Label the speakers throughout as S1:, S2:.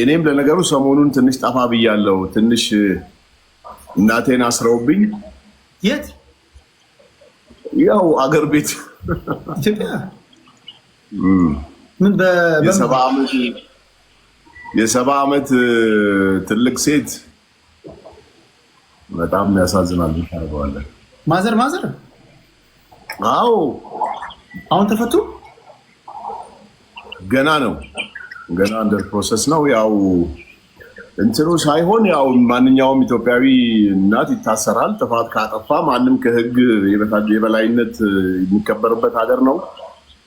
S1: እኔም ለነገሩ ሰሞኑን ትንሽ ጠፋ ብያለሁ። ትንሽ እናቴን አስረውብኝ
S2: የት
S1: ያው አገር ቤት
S2: ኢትዮጵያ ምን
S1: የሰባ ዓመት ትልቅ ሴት በጣም ያሳዝናል። ታውቃለህ
S2: ማዘር
S1: አዎ
S2: አሁን ተፈቱ
S1: ገና ነው አንደር ፕሮሰስ ነው። ያው እንትሩ ሳይሆን ያው ማንኛውም ኢትዮጵያዊ እናት ይታሰራል ጥፋት ካጠፋ ማንም ከህግ የበላይነት የሚከበርበት ሀገር ነው።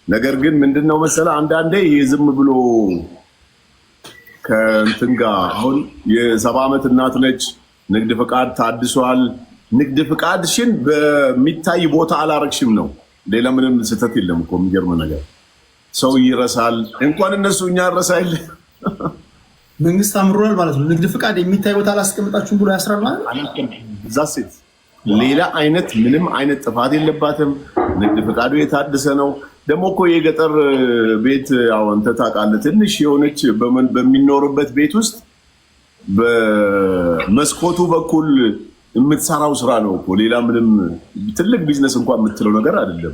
S1: ነገር ግን ምንድነው መሰለህ አንዳንዴ ዝም ብሎ ከእንትን ጋር አሁን የ70 ዓመት እናት ነች። ንግድ ፍቃድ ታድሷል። ንግድ ፍቃድሽን በሚታይ ቦታ አላረግሽም ነው። ሌላ ምንም ስህተት የለም እኮ የሚገርም ነገር ሰው ይረሳል። እንኳን እነሱ እኛ ረሳይል
S2: መንግስት አምሯል ማለት ነው። ንግድ ፍቃድ የሚታይ ቦታ አላስቀምጣችሁም ብሎ ያስራል ማለት
S1: እዛ ሴት ሌላ አይነት ምንም አይነት ጥፋት የለባትም። ንግድ ፍቃዱ የታደሰ ነው። ደግሞ እኮ የገጠር ቤት ያው አንተ ታውቃለህ ትንሽ የሆነች በሚኖርበት ቤት ውስጥ በመስኮቱ በኩል የምትሰራው ስራ ነው እኮ ሌላ ምንም ትልቅ ቢዝነስ እንኳን የምትለው ነገር አይደለም።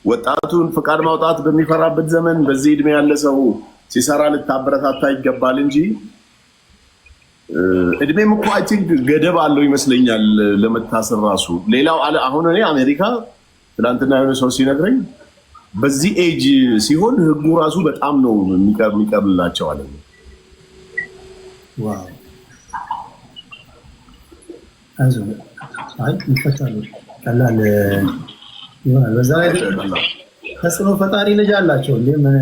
S1: ወጣቱን ፍቃድ ማውጣት በሚፈራበት ዘመን በዚህ እድሜ ያለ ሰው ሲሰራ ልታበረታታ ይገባል እንጂ እድሜም እኮ አይ ቲንክ ገደብ አለው ይመስለኛል ለመታሰር ራሱ። ሌላው አሁን እኔ አሜሪካ ትናንትና የሆነ ሰው ሲነግረኝ በዚህ ኤጅ ሲሆን ህጉ ራሱ በጣም ነው የሚቀርላቸው አለ።
S2: ዋው አይ ይፈታሉ ቀላል ይሆናል። በዛ ላይ ተጽዕኖ ፈጣሪ ልጅ አላቸው እንዴ ምን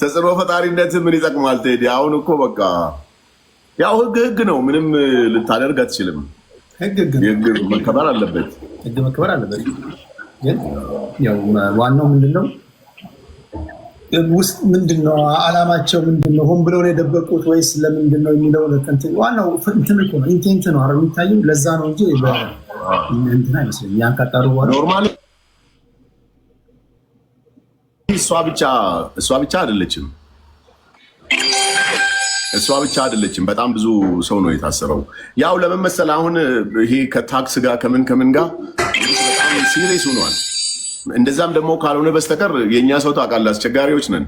S1: ተጽዕኖ ፈጣሪነት ምን ይጠቅማል? ቴዲ አሁን እኮ በቃ ያው ህግ ነው። ምንም ልታደርግ አትችልም። ህግ መከበር አለበት።
S2: ግን ያው ዋናው ምንድነው ውስጥ ምንድነው አላማቸው ምንድነው? ሆን ብለው ነው የደበቁት ወይስ ለምንድነው የሚለው እንትን ዋናው እንትን እኮ ነው ኢንቴንት ነው አይደል የሚታየው። ለዛ ነው እንጂ እንትን አይመስልም። ያን ካጣሩ በኋላ
S1: ኖርማሊ እሷ ብቻ አይደለችም። በጣም ብዙ ሰው ነው የታሰረው። ያው ለምን መሰለህ አሁን ይሄ ከታክስ ጋር ከምን ጋር በጣም ሲሪየስ ሆኗል። እንደዛም ደግሞ ካልሆነ በስተቀር የኛ ሰው ታውቃለህ አስቸጋሪዎች ነን።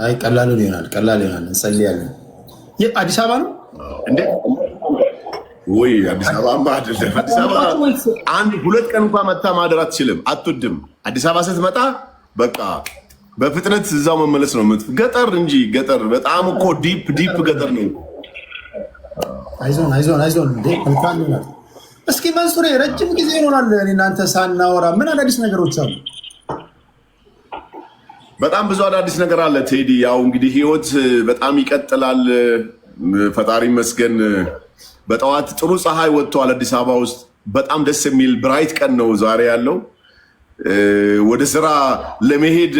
S2: አይ ቀላል ይሆናል እንጸልያለን። አዲስ አበባ ነው
S1: እንዴ? ወይ አዲስ አበባ አይደለም። አዲስ አበባ አንድ ሁለት ቀን እንኳን መታ ማደር አትችልም፣ አትወድም። አዲስ አበባ ስትመጣ በቃ በፍጥነት እዛው መመለስ ነው። ገጠር እንጂ ገጠር በጣም እኮ ዲፕ ገጠር ነው።
S2: አይዞን እንዴ መልካም ይሆናል። እስኪ መንሱሬ ረጅም ጊዜ ይሆናል እናንተ ሳናወራ ምን አዳዲስ ነገሮች አሉ?
S1: በጣም ብዙ አዳዲስ ነገር አለ ቴዲ። ያው እንግዲህ ህይወት በጣም ይቀጥላል። ፈጣሪ ይመስገን። በጠዋት ጥሩ ፀሐይ ወጥቷል አዲስ አበባ ውስጥ። በጣም ደስ የሚል ብራይት ቀን ነው ዛሬ ያለው። ወደ ስራ ለመሄድ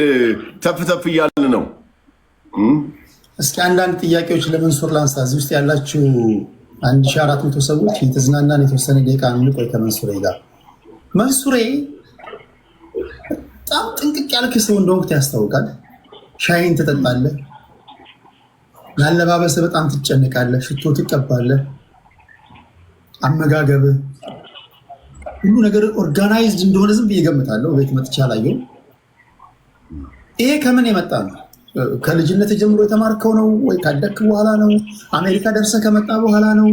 S1: ተፍ እያልን ነው።
S2: እስኪ አንዳንድ ጥያቄዎች ለመንሱር ላንሳ። እዚህ ውስጥ ያላችሁ 1400 ሰዎች የተዝናናን የተወሰነ ደቂቃ እንቆይ ከመንሱሬ ጋር። መንሱሬ በጣም ጥንቅቅ ያልክ ሰው እንደሆንክ ያስታውቃል። ሻይን ትጠጣለህ፣ ያለባበስህ በጣም ትጨነቃለህ፣ ሽቶ ትቀባለህ፣ አመጋገብህ ሁሉ ነገር ኦርጋናይዝድ እንደሆነ ዝም ብዬ እገምታለሁ። ቤት መጥቼ አላየሁም። ይሄ ከምን የመጣ ነው? ከልጅነት ጀምሮ የተማርከው ነው ወይ ካደክ በኋላ ነው? አሜሪካ ደርሰህ ከመጣ በኋላ ነው?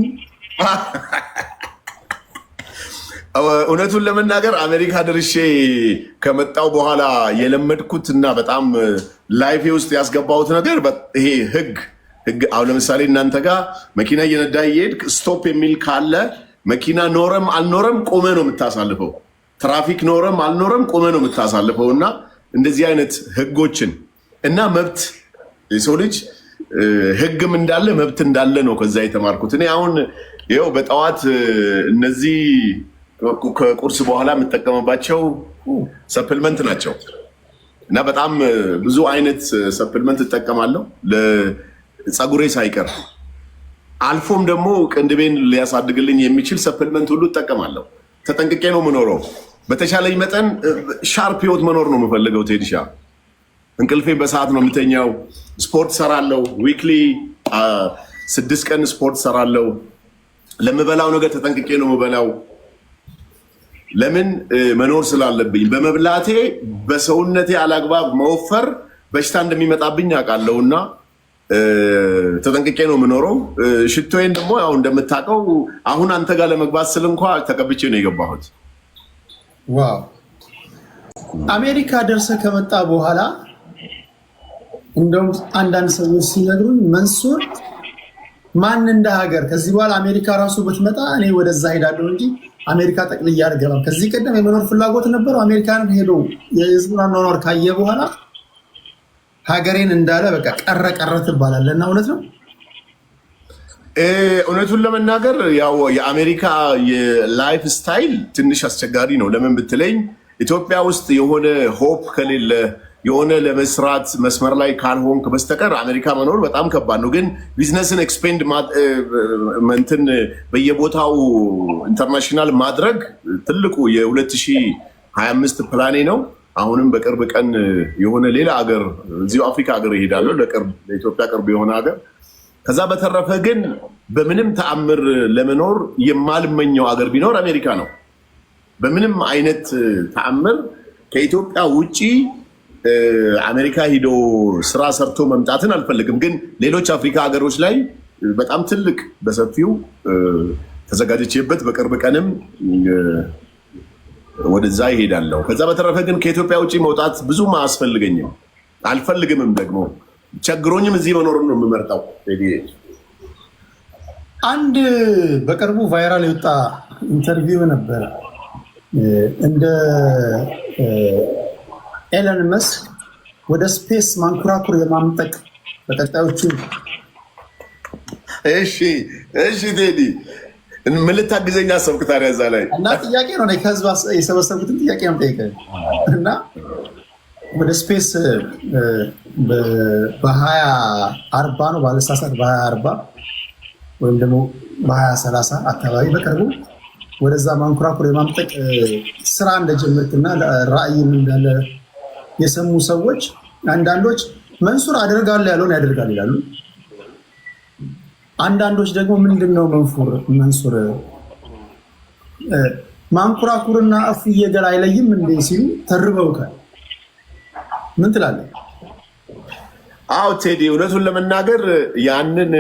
S1: እውነቱን ለመናገር አሜሪካ ደርሼ ከመጣው በኋላ የለመድኩት እና በጣም ላይፌ ውስጥ ያስገባሁት ነገር ይሄ ህግ አሁን ለምሳሌ እናንተ ጋር መኪና እየነዳ እየሄድክ ስቶፕ የሚል ካለ መኪና ኖረም አልኖረም ቆመ ነው የምታሳልፈው። ትራፊክ ኖረም አልኖረም ቆመ ነው የምታሳልፈው። እና እንደዚህ አይነት ህጎችን እና መብት የሰው ልጅ ህግም እንዳለ መብት እንዳለ ነው ከዛ የተማርኩት። እኔ አሁን ይኸው በጠዋት እነዚህ ከቁርስ በኋላ የምጠቀምባቸው ሰፕልመንት ናቸው እና በጣም ብዙ አይነት ሰፕልመንት እጠቀማለሁ ለፀጉሬ ሳይቀር። አልፎም ደግሞ ቅንድቤን ሊያሳድግልኝ የሚችል ሰፕልመንት ሁሉ እጠቀማለሁ። ተጠንቅቄ ነው የምኖረው። በተሻለኝ መጠን ሻርፕ ህይወት መኖር ነው የምፈልገው ቴዲሻ። እንቅልፌ በሰዓት ነው የምተኛው። ስፖርት ሰራለው። ዊክሊ 6 ቀን ስፖርት ሰራለው። ለምበላው ነገር ተጠንቅቄ ነው የምበላው። ለምን መኖር ስላለብኝ። በመብላቴ በሰውነቴ አላግባብ መወፈር በሽታ እንደሚመጣብኝ አውቃለሁና ተጠንቅቄ ነው የምኖረው። ሽቶዬን ደግሞ ያው እንደምታውቀው አሁን አንተ ጋር ለመግባት ስል እንኳን ተቀብቼ ነው የገባሁት።
S2: ዋው! አሜሪካ ደርሰህ ከመጣ በኋላ እንደውም አንዳንድ ሰዎች ሲነግሩኝ መንሱር ማን እንደ ሀገር ከዚህ በኋላ አሜሪካ ራሱ ብትመጣ እኔ ወደዛ ሄዳለሁ እንጂ አሜሪካ ጠቅልዬ አልገባም። ከዚህ ቀደም የመኖር ፍላጎት ነበረው። አሜሪካን ሄዶ የህዝቡን አኗኗር ካየ በኋላ ሀገሬን እንዳለ በቃ ቀረ ትባላለህ እና እውነት ነው?
S1: እውነቱን ለመናገር ያው የአሜሪካ የላይፍ ስታይል ትንሽ አስቸጋሪ ነው። ለምን ብትለኝ ኢትዮጵያ ውስጥ የሆነ ሆፕ ከሌለ የሆነ ለመስራት መስመር ላይ ካልሆንክ በስተቀር አሜሪካ መኖር በጣም ከባድ ነው። ግን ቢዝነስን ኤክስፔንድ እንትን በየቦታው ኢንተርናሽናል ማድረግ ትልቁ የ2025 ፕላኔ ነው። አሁንም በቅርብ ቀን የሆነ ሌላ ሀገር እዚሁ አፍሪካ ሀገር ይሄዳለሁ፣ ለኢትዮጵያ ቅርብ የሆነ ሀገር። ከዛ በተረፈ ግን በምንም ተአምር ለመኖር የማልመኘው ሀገር ቢኖር አሜሪካ ነው። በምንም አይነት ተአምር ከኢትዮጵያ ውጪ አሜሪካ ሂዶ ስራ ሰርቶ መምጣትን አልፈልግም። ግን ሌሎች አፍሪካ ሀገሮች ላይ በጣም ትልቅ በሰፊው ተዘጋጅቼበት በቅርብ ቀንም ወደዛ ይሄዳለሁ። ከዛ በተረፈ ግን ከኢትዮጵያ ውጪ መውጣት ብዙም አያስፈልገኝም፣ አልፈልግምም። ደግሞ ቸግሮኝም እዚህ መኖር ነው የምመርጠው።
S2: አንድ በቅርቡ ቫይራል የወጣ ኢንተርቪው ነበር እንደ ኤለን መስክ ወደ ስፔስ ማንኩራኩር የማምጠቅ በቀጣዮቹ።
S1: እሺ ቴዲ ምን ልታግዘኝ አሰብክ ታዲያ እዛ ላይ?
S2: እና ጥያቄ ነው ከህዝብ የሰበሰብኩትን ጥያቄ ነው ጠይቀህ እና ወደ ስፔስ በ2040 ነው ባለሳሳት በ2040 ወይም ደግሞ በ2030 አካባቢ በቅርቡ ወደዛ ማንኩራኩር የማምጠቅ ስራ እንደጀመርክና ራዕይም እንዳለ የሰሙ ሰዎች አንዳንዶች መንሱር አደርጋለሁ ያለውን ያደርጋል ይላሉ። አንዳንዶች ደግሞ ምንድነው መንሱር ማንኩራኩርና እፍዬ ገላ አይለይም እንዴ ሲሉ ተርበውካል። ምን ትላለህ?
S1: አዎ ቴዲ፣ እውነቱን ለመናገር ያንን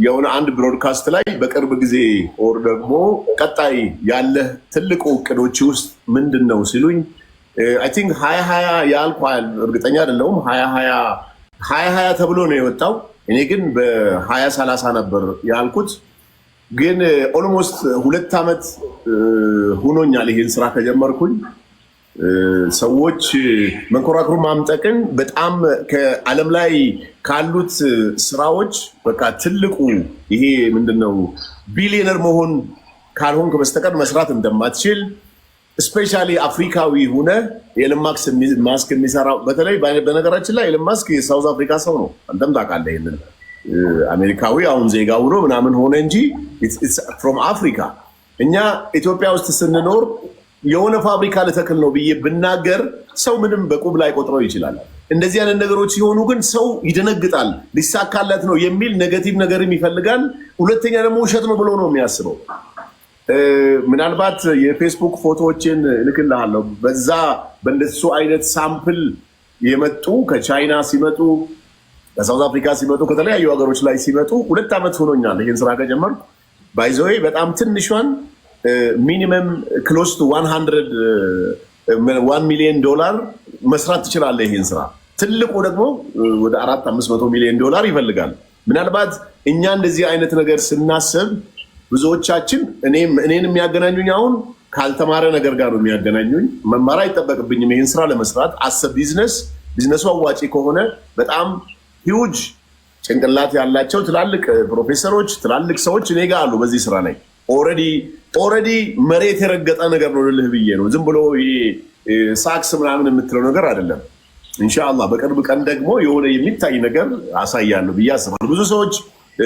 S1: የሆነ አንድ ብሮድካስት ላይ በቅርብ ጊዜ ኦር ደግሞ ቀጣይ ያለ ትልቁ እቅዶች ውስጥ ምንድን ነው ሲሉኝ አይ ቲንክ 2020 ያልኳል፣ እርግጠኛ አይደለሁም። 2020 ተብሎ ነው የወጣው። እኔ ግን በ2030 ነበር ያልኩት። ግን ኦልሞስት 2 ዓመት ሆኖኛል ይሄን ስራ ከጀመርኩኝ። ሰዎች መንኮራኩር ማምጠቅን በጣም ከዓለም ላይ ካሉት ስራዎች በቃ ትልቁ ይሄ ምንድነው ቢሊዮነር መሆን ካልሆንክ በስተቀር መስራት እንደማትችል ስፔሻሊ አፍሪካዊ ሆነ ኤለን ማስክ የሚሰራው በተለይ በነገራችን ላይ ኤለን ማስክ የሳውዝ አፍሪካ ሰው ነው። አንተም ታውቃለህ ይሄንን። አሜሪካዊ አሁን ዜጋ ሆኖ ምናምን ሆነ እንጂ ፍሮም አፍሪካ። እኛ ኢትዮጵያ ውስጥ ስንኖር የሆነ ፋብሪካ ልተክል ነው ብዬ ብናገር ሰው ምንም በቁብ ላይ ቆጥረው ይችላል። እንደዚህ አይነት ነገሮች ሲሆኑ ግን ሰው ይደነግጣል። ሊሳካለት ነው የሚል ኔጌቲቭ ነገርም ይፈልጋል። ሁለተኛ ደግሞ ውሸት ነው ብሎ ነው የሚያስበው። ምናልባት የፌስቡክ ፎቶዎችን እልክልሃለሁ። በዛ በእንደሱ አይነት ሳምፕል የመጡ ከቻይና ሲመጡ፣ ከሳውዝ አፍሪካ ሲመጡ፣ ከተለያዩ ሀገሮች ላይ ሲመጡ 2 ዓመት ሆኖኛል ይህን ስራ ከጀመርኩ። ባይዘዌ በጣም ትንሿን ሚኒመም ክሎስ ቱ $1 ሚሊዮን መስራት ትችላለህ ይህን ስራ። ትልቁ ደግሞ ወደ 400-500 ሚሊዮን ዶላር ይፈልጋል። ምናልባት እኛ እንደዚህ አይነት ነገር ስናስብ ብዙዎቻችን እኔን የሚያገናኙኝ አሁን ካልተማረ ነገር ጋር ነው የሚያገናኙኝ። መማር አይጠበቅብኝም ይህን ስራ ለመስራት። አሰብ ቢዝነሱ አዋጪ ከሆነ በጣም ሂውጅ ጭንቅላት ያላቸው ትላልቅ ፕሮፌሰሮች፣ ትላልቅ ሰዎች እኔ ጋር አሉ በዚህ ስራ ላይ ኦልሬዲ መሬት የረገጠ ነገር ነው ልልህ ብዬ ነው። ዝም ብሎ ሳክስ ምናምን የምትለው ነገር አይደለም። ኢንሻአላህ በቅርብ ቀን ደግሞ የሆነ የሚታይ ነገር አሳያለሁ ብዬ አስባለሁ። ብዙ ሰዎች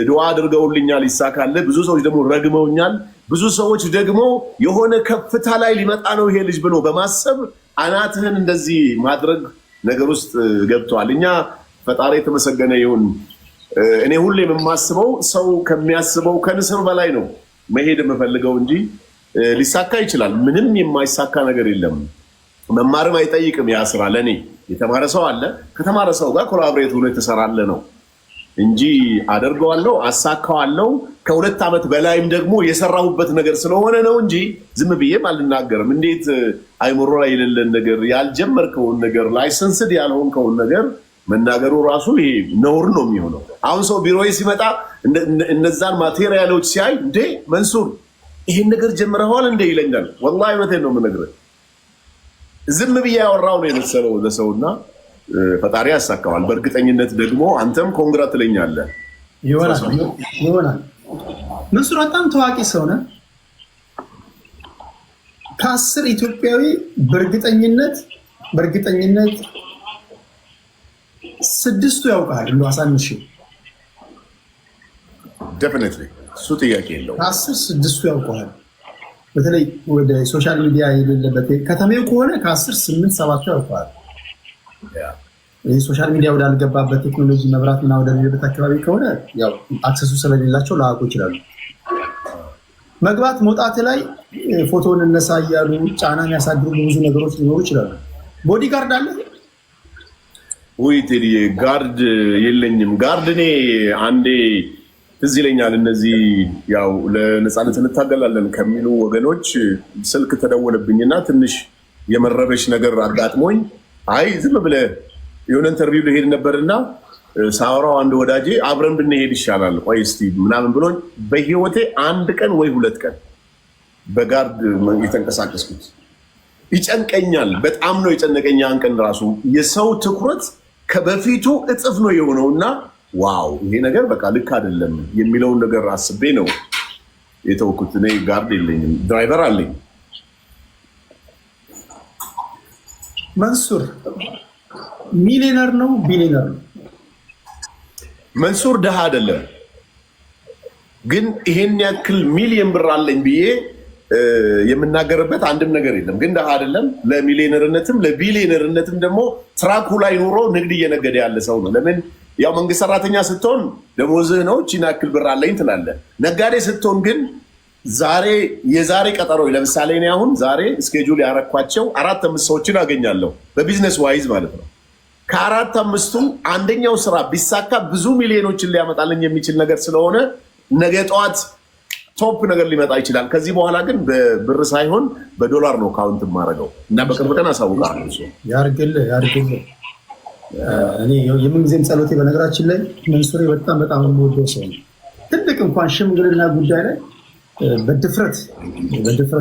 S1: ዱዓ አድርገውልኛል ይሳካል። ብዙ ሰዎች ደግሞ ረግመውኛል። ብዙ ሰዎች ደግሞ የሆነ ከፍታ ላይ ሊመጣ ነው ይሄ ልጅ ብሎ በማሰብ አናትህን እንደዚህ ማድረግ ነገር ውስጥ ገብቷል። እኛ ፈጣሪ የተመሰገነ ይሁን። እኔ ሁሌ የማስበው ሰው ከሚያስበው ከንስር በላይ ነው መሄድ የምፈልገው እንጂ ሊሳካ ይችላል። ምንም የማይሳካ ነገር የለም። መማርም አይጠይቅም። ያ ስራ ለእኔ የተማረ ሰው አለ፣ ከተማረ ሰው ጋር ኮላብሬት ሆኖ የተሰራለ ነው እንጂ አደርገዋለሁ፣ አሳካዋለሁ። ከ2 ዓመት በላይም ደግሞ የሰራሁበት ነገር ስለሆነ ነው እንጂ ዝም ብዬም አልናገርም። እንዴት አይምሮ ላይ የሌለን ነገር ያልጀመርከውን ነገር ላይሰንስድ ያልሆንከውን ነገር መናገሩ ራሱ ይሄ ነውር ነው የሚሆነው። አሁን ሰው ቢሮዬ ሲመጣ እነዛን ማቴሪያሎች ሲያይ እንዴ መንሱር ይሄን ነገር ጀምረዋል እንዴ ይለኛል። ወላሂ እውነቴን ነው የምነግርህ። ዝም ብዬ ያወራው ነው የመሰለው ለሰውና ፈጣሪ ያሳካዋል። በእርግጠኝነት ደግሞ አንተም ኮንግራ ትለኛለህ።
S2: ይሆናል። መንሱር በጣም ታዋቂ ሰው ነህ። ከ10 ኢትዮጵያዊ በእርግጠኝነት 6ቱ ያውቃል። እንደው አሳንሽ
S1: ዴፊኒትሊ እሱ ጥያቄ የለው።
S2: ከ10 6ቱ ያውቀዋል። በተለይ ወደ ሶሻል ሚዲያ የሌለበት ከተሜው ከሆነ ከ10 8 7ቱ ያውቀዋል። ይህ ሶሻል ሚዲያ ወዳልገባበት ቴክኖሎጂ መብራትና ወደሌለበት አካባቢ ከሆነ ያው አክሰሱ ስለሌላቸው ላያውቁ ይችላሉ። መግባት መውጣት ላይ ፎቶን እነሳ እያሉ ጫና የሚያሳድሩ ብዙ ነገሮች ሊኖሩ ይችላሉ። ቦዲ ጋርድ አለ
S1: ወይ? ቴዲዬ ጋርድ የለኝም። ጋርድ እኔ አንዴ ትዝ ይለኛል እነዚህ ያው ለነፃነት እንታገላለን ከሚሉ ወገኖች ስልክ ተደወለብኝና ትንሽ የመረበሽ ነገር አጋጥሞኝ አይ ዝም ብለህ የሆነ ኢንተርቪው ልሄድ ነበርና ሳወራው አንድ ወዳጄ አብረን ብንሄድ ይሻላል ቆይ እስቲ ምናምን ብሎኝ በህይወቴ 1 ቀን ወይ 2 ቀን በጋርድ የተንቀሳቀስኩት ይጨንቀኛል። በጣም ነው የጨነቀኝ። ያን ቀን ራሱ የሰው ትኩረት ከበፊቱ እጥፍ ነው የሆነውና ዋው ይሄ ነገር በቃ ልክ አይደለም የሚለውን ነገር አስቤ ነው የተወኩት። እኔ ጋርድ የለኝም፣ ድራይቨር አለኝ።
S2: መንሱር ሚሊዮነር ነው ቢሊዮነር ነው?
S1: መንሱር ድሃ አይደለም፣ ግን ይሄን ያክል ሚሊዮን ብር አለኝ ብዬ የምናገርበት አንድም ነገር የለም። ግን ድሃ አይደለም። ለሚሊዮነርነትም ለቢሊዮነርነትም ደግሞ ትራኩ ላይ ኑሮ ንግድ እየነገደ ያለ ሰው ነው። ለምን ያው መንግስት ሰራተኛ ስትሆን ደሞዝህ ነው እቺን ያክል ብር አለኝ ትላለህ። ነጋዴ ስትሆን ግን የዛሬ ቀጠሮ ለምሳሌ እኔ አሁን ዛሬ ስኬጁል ያረኳቸው 4-5 ሰዎችን አገኛለሁ በቢዝነስ ዋይዝ ማለት ነው። ከ4-5ቱ አንደኛው ስራ ቢሳካ ብዙ ሚሊዮኖችን ሊያመጣልኝ የሚችል ነገር ስለሆነ ነገ ጠዋት ቶፕ ነገር ሊመጣ ይችላል። ከዚህ በኋላ ግን በብር ሳይሆን በዶላር ነው ካውንት የማደርገው እና በቅርብ ቀን አሳውቃለሁ።
S2: ያርግልህ። እኔ የምንጊዜም ጸሎቴ በነገራችን ላይ መንሱሬ በጣም የምወደው ሰው ነው። ትልቅ እንኳን ሽምግልና ጉዳይ ላይ በድፍረት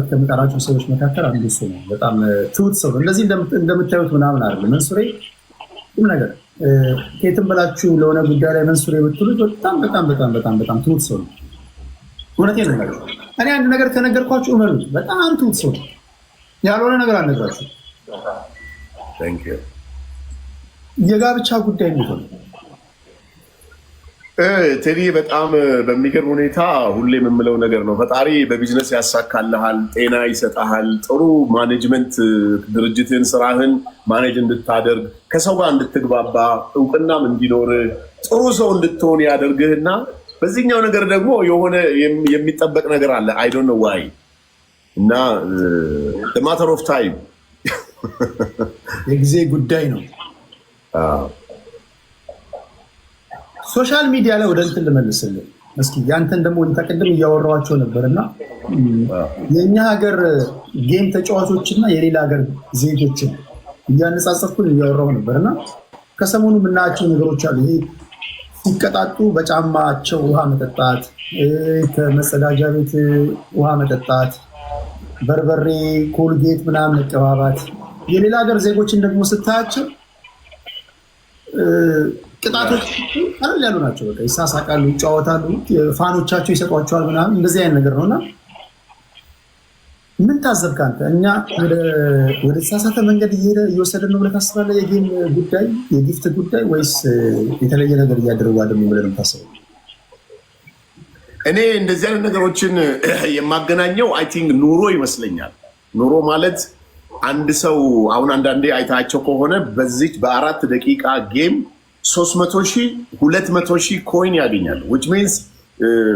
S2: ከምጠራቸው ሰዎች መካከል አንዱ እሱ ነው። በጣም ትሁት ሰው ነው። እንደዚህ እንደምታዩት ምናምን አይደለም መንሱሬ። ሁሉ ነገር ከየትም ብላችሁ ለሆነ ጉዳይ ላይ መንሱሬ ብትሉት በጣም ትሁት ሰው ነው። እውነቴን ነው ነገር እኔ አንድ ነገር ከነገርኳችሁ እመኑት። በጣም ትሁት ሰው ነው። ያልሆነ ነገር አልነግራችሁ። የጋብቻ ጉዳይ ነው
S1: ቴዲ፣ በጣም በሚገርም ሁኔታ ሁሌ የምምለው ነገር ነው። ፈጣሪ በቢዝነስ ያሳካልሃል፣ ጤና ይሰጣሃል፣ ጥሩ ማኔጅመንት ድርጅትን ስራህን ማኔጅ እንድታደርግ ከሰው ጋር እንድትግባባ እውቅናም እንዲኖር ጥሩ ሰው እንድትሆን ያደርግህና በዚህኛው ነገር ደግሞ የሆነ የሚጠበቅ ነገር አለ። አይ ዶንት ኖ ዋይ እና ማተር ኦፍ ታይም
S2: የጊዜ ጉዳይ ነው። ሶሻል ሚዲያ ላይ ወደ እንትን ልመልስልህ እስኪ ያንተን ደግሞ ተቀድም እያወራኋቸው ነበርና የኛ ሀገር ጌም ተጫዋቾችና የሌላ ሀገር ዜጎችን እያነጻጸርኩን እያወራሁ ነበርና ከሰሞኑ የምናያቸው ነገሮች አሉ። ይሄ ሲቀጣጡ በጫማቸው ውሃ መጠጣት፣ ከመጸዳጃ ቤት ውሃ መጠጣት፣ በርበሬ ኮልጌት ምናምን መቀባባት። የሌላ ሀገር ዜጎችን ደግሞ ስታያቸው ቅጣቶች ቀለል ያሉ ናቸው። በቃ ይሳሳቃሉ፣ ይጫወታሉ፣ ፋኖቻቸው ይሰጧቸዋል ምናምን እንደዚህ አይነት ነገር ነውና ምን ታዘብክ አንተ? እኛ ወደ ተሳሳተ መንገድ እየወሰደን ነው ብለህ ታስባለህ? የጌም ጉዳይ የጊፍት ጉዳይ ወይስ የተለየ ነገር እያደረጉ አይደለም ብለህ ነው የምታስበው?
S1: እኔ እንደዚህ አይነት ነገሮችን የማገናኘው አይ ቲንክ ኑሮ ይመስለኛል። ኑሮ ማለት አንድ ሰው አሁን አንዳንዴ አይታቸው ከሆነ በዚህ በ4 ደቂቃ ጌም 300,000 200,000 ኮይን ያገኛል። which means